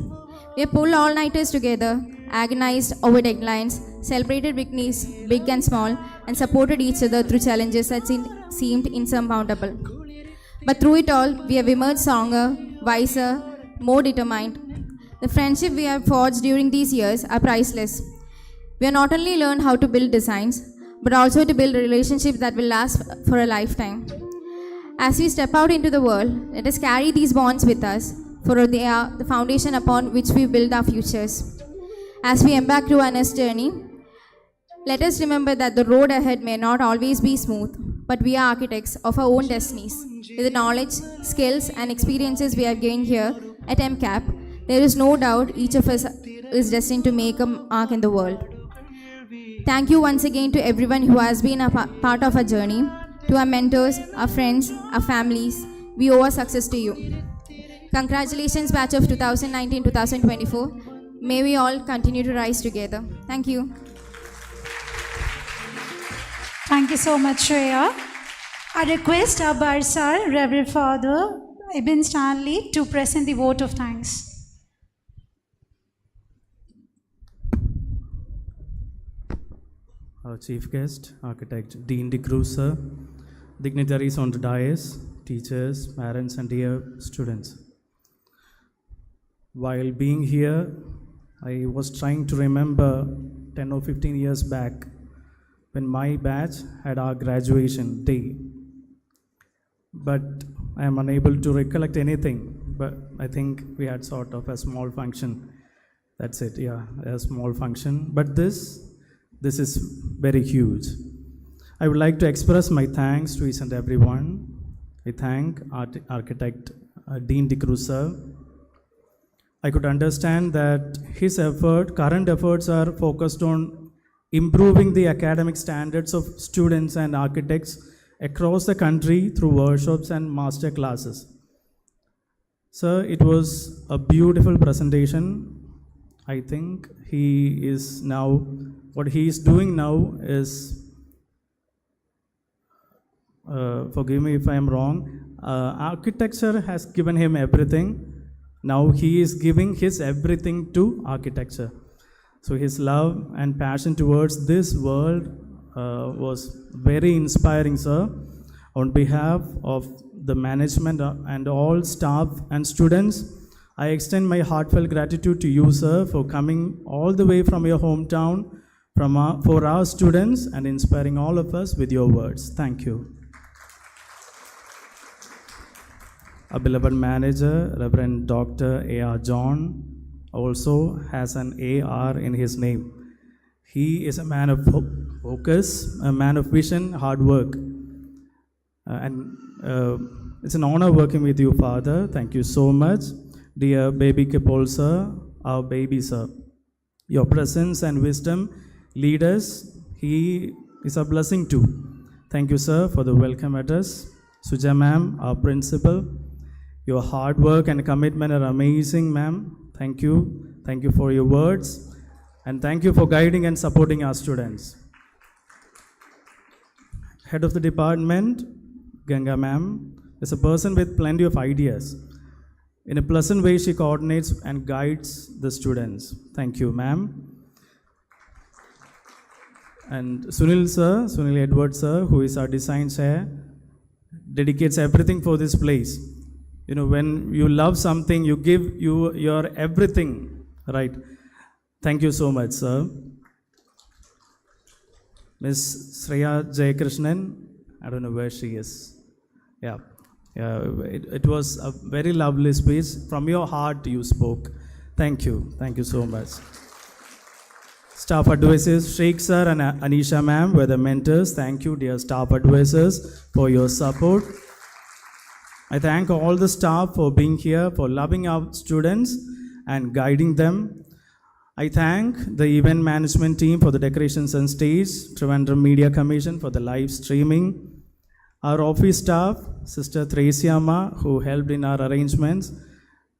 We have pulled all-nighters together, agonized over deadlines, celebrated victories, big and small, and supported each other through challenges that seemed insurmountable. But through it all, we have emerged stronger, wiser, more determined. The friendship we have forged during these years are priceless. We have not only learned how to build designs, but also to build relationships that will last for a lifetime. As we step out into the world, let us carry these bonds with us, for they are the foundation upon which we build our futures. As we embark through our next journey, let us remember that the road ahead may not always be smooth, but we are architects of our own destinies. With the knowledge, skills, and experiences we have gained here at MCAP, there is no doubt each of us is destined to make a mark in the world. Thank you once again to everyone who has been a part of our journey. To our mentors, our friends, our families, we owe our success to you. Congratulations, batch of 2019-2024. May we all continue to rise together. Thank you. Thank you so much, Shreya. I request our Bursar, Reverend Father Eben Stanley, to present the vote of thanks. Our chief guest, Architect Dean De Cruz, sir, dignitaries on the dais, teachers, parents, and dear students. While being here, I was trying to remember 10 or 15 years back when my batch had our graduation day. But I am unable to recollect anything, but I think we had sort of a small function. That's it, yeah, a small function. But this is very huge. I would like to express my thanks to each and everyone. I thank Architect Dean De Cruz, sir. I could understand that his current efforts are focused on improving the academic standards of students and architects across the country through workshops and master classes. Sir, it was a beautiful presentation. I think what he is doing now is, forgive me if I am wrong, architecture has given him everything. Now he is giving his everything to architecture. So his love and passion towards this world was very inspiring, sir. On behalf of the management and all staff and students, I extend my heartfelt gratitude to you, sir, for coming all the way from your hometown for our students and inspiring all of us with your words. Thank you. Our beloved manager, Reverend Dr. A.R. John, also has an A.R. in his name. He is a man of focus, a man of vision, hard work. It's an honor working with you, Father. Thank you so much. Dear baby Kepol sir, our baby sir, your presence and wisdom lead us. He is a blessing too. Thank you, sir, for the welcome address. Suja ma'am, our principal, your hard work and commitment are amazing, ma'am. Thank you. Thank you for your words. And thank you for guiding and supporting our students. Head of the department, Ganga ma'am, is a person with plenty of ideas. In a pleasant way, she coordinates and guides the students. Thank you, ma'am. And Sunil Edward sir, who is our design chair, dedicates everything for this place. You know, when you love something, you give your everything, right? Thank you so much, sir. Miss Shreya Jayakrishnan, I don't know where she is. Yeah, it was a very lovely speech. From your heart you spoke. Thank you so much. Staff advisors, Sheikh sir and Anisha ma'am were the mentors. Thank you, dear staff advisors, for your support. I thank all the staff for being here, for loving our students and guiding them. I thank the event management team for the decorations and stage, Trivandrum Media Commission for the live streaming, our office staff, Sister Theresiama, who helped in our arrangements,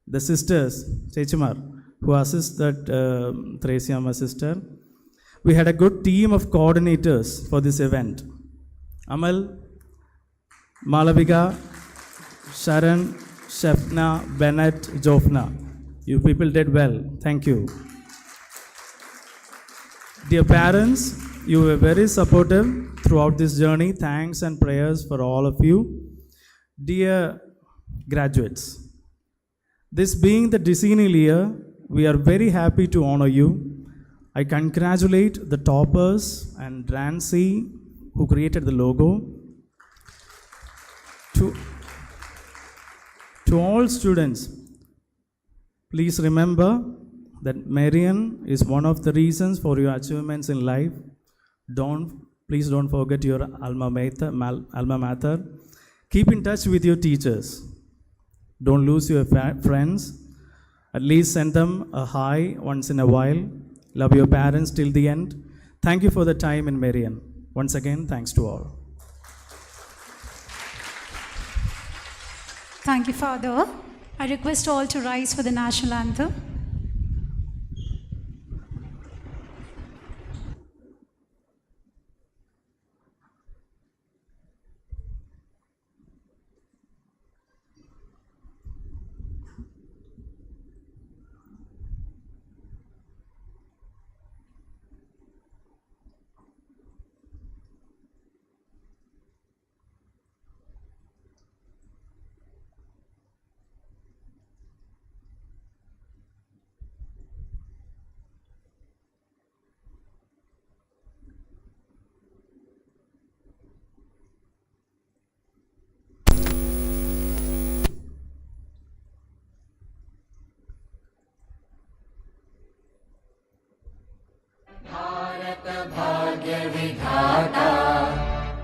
the sisters, Chechimar, who assist that Theresiama sister. We had a good team of coordinators for this event. Amal, Malavika, Sharon, Shefna, Bennett, Jofna. You people did well. Thank you. Dear parents, you were very supportive throughout this journey. Thanks and prayers for all of you. Dear graduates, this being the decennial year, we are very happy to honor you. I congratulate the toppers and Rancy, who created the logo. To all students, please remember that Marian is one of the reasons for your achievements in life. Please don't forget your alma mater. Keep in touch with your teachers. Don't lose your friends. At least send them a hi once in a while. Love your parents till the end. Thank you for the time in Marian. Once again, thanks to all. Thank you, Father. I request all to rise for the national anthem.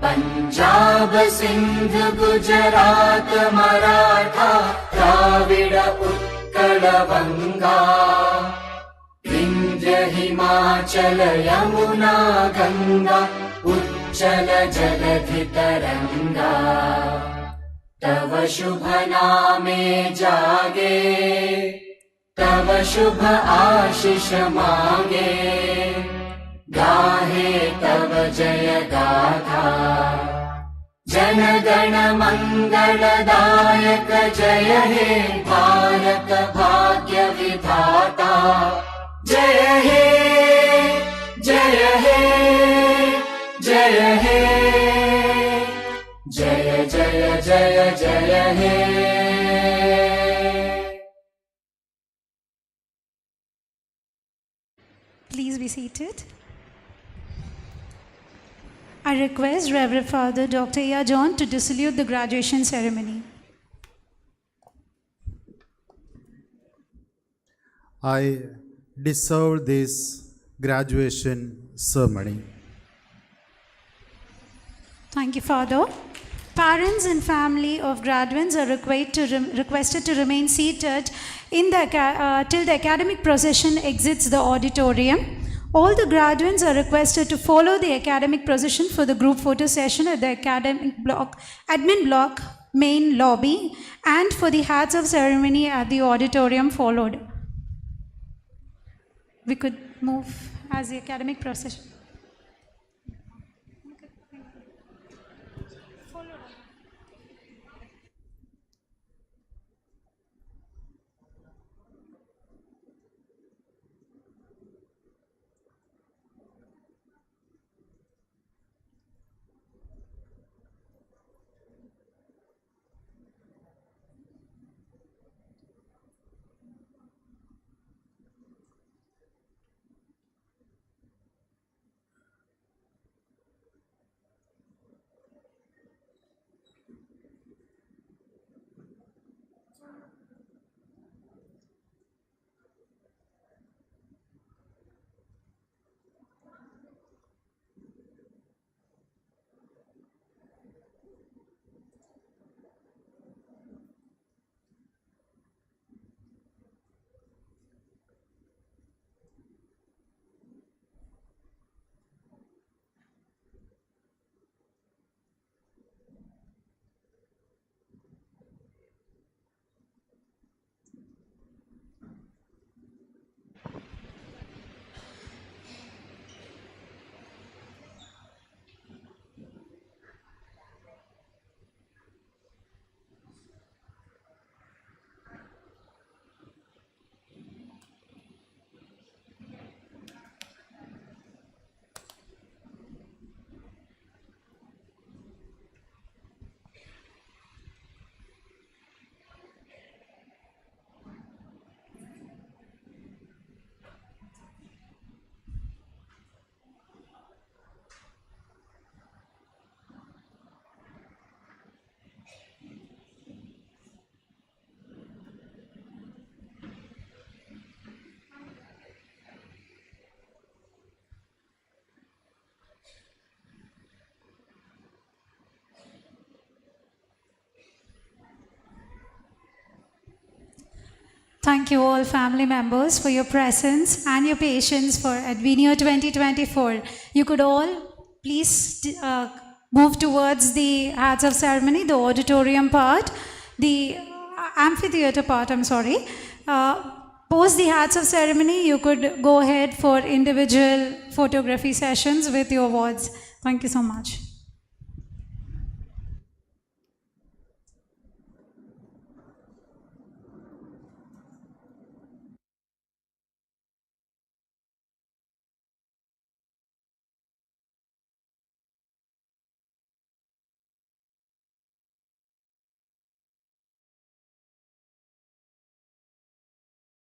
Punjab Sindh Gujarat Maratha Dravida Utkala Banga Vindhya Himachal Yamuna Ganga उच्चल जलधि तरंगा तव शुभ नामे जागे तव शुभ आशीष मांगे गाहे तव जय गाथा जन गण मंगलदायक जय हे भारत भाग्य विधाता जय हे जय हे जय हे जय जय जय जय हे Please be seated. I request Reverend Father Dr. A.R. John to dissolve the graduation ceremony. I deserve this graduation ceremony. Thank you, Father. Parents and family of graduates are requested to remain seated in the till the academic procession exits the auditorium. All the graduates are requested to follow the academic procession for the group photo session at the admin block main lobby, and for the hats of ceremony at the auditorium followed. We could move as the academic procession. Thank you all family members for your presence and your patience for ADVENIO 2024. You could all please move towards the hats of ceremony, the auditorium part, the amphitheater part, I'm sorry. Post the hats of ceremony, you could go ahead for individual photography sessions with your awards. Thank you so much.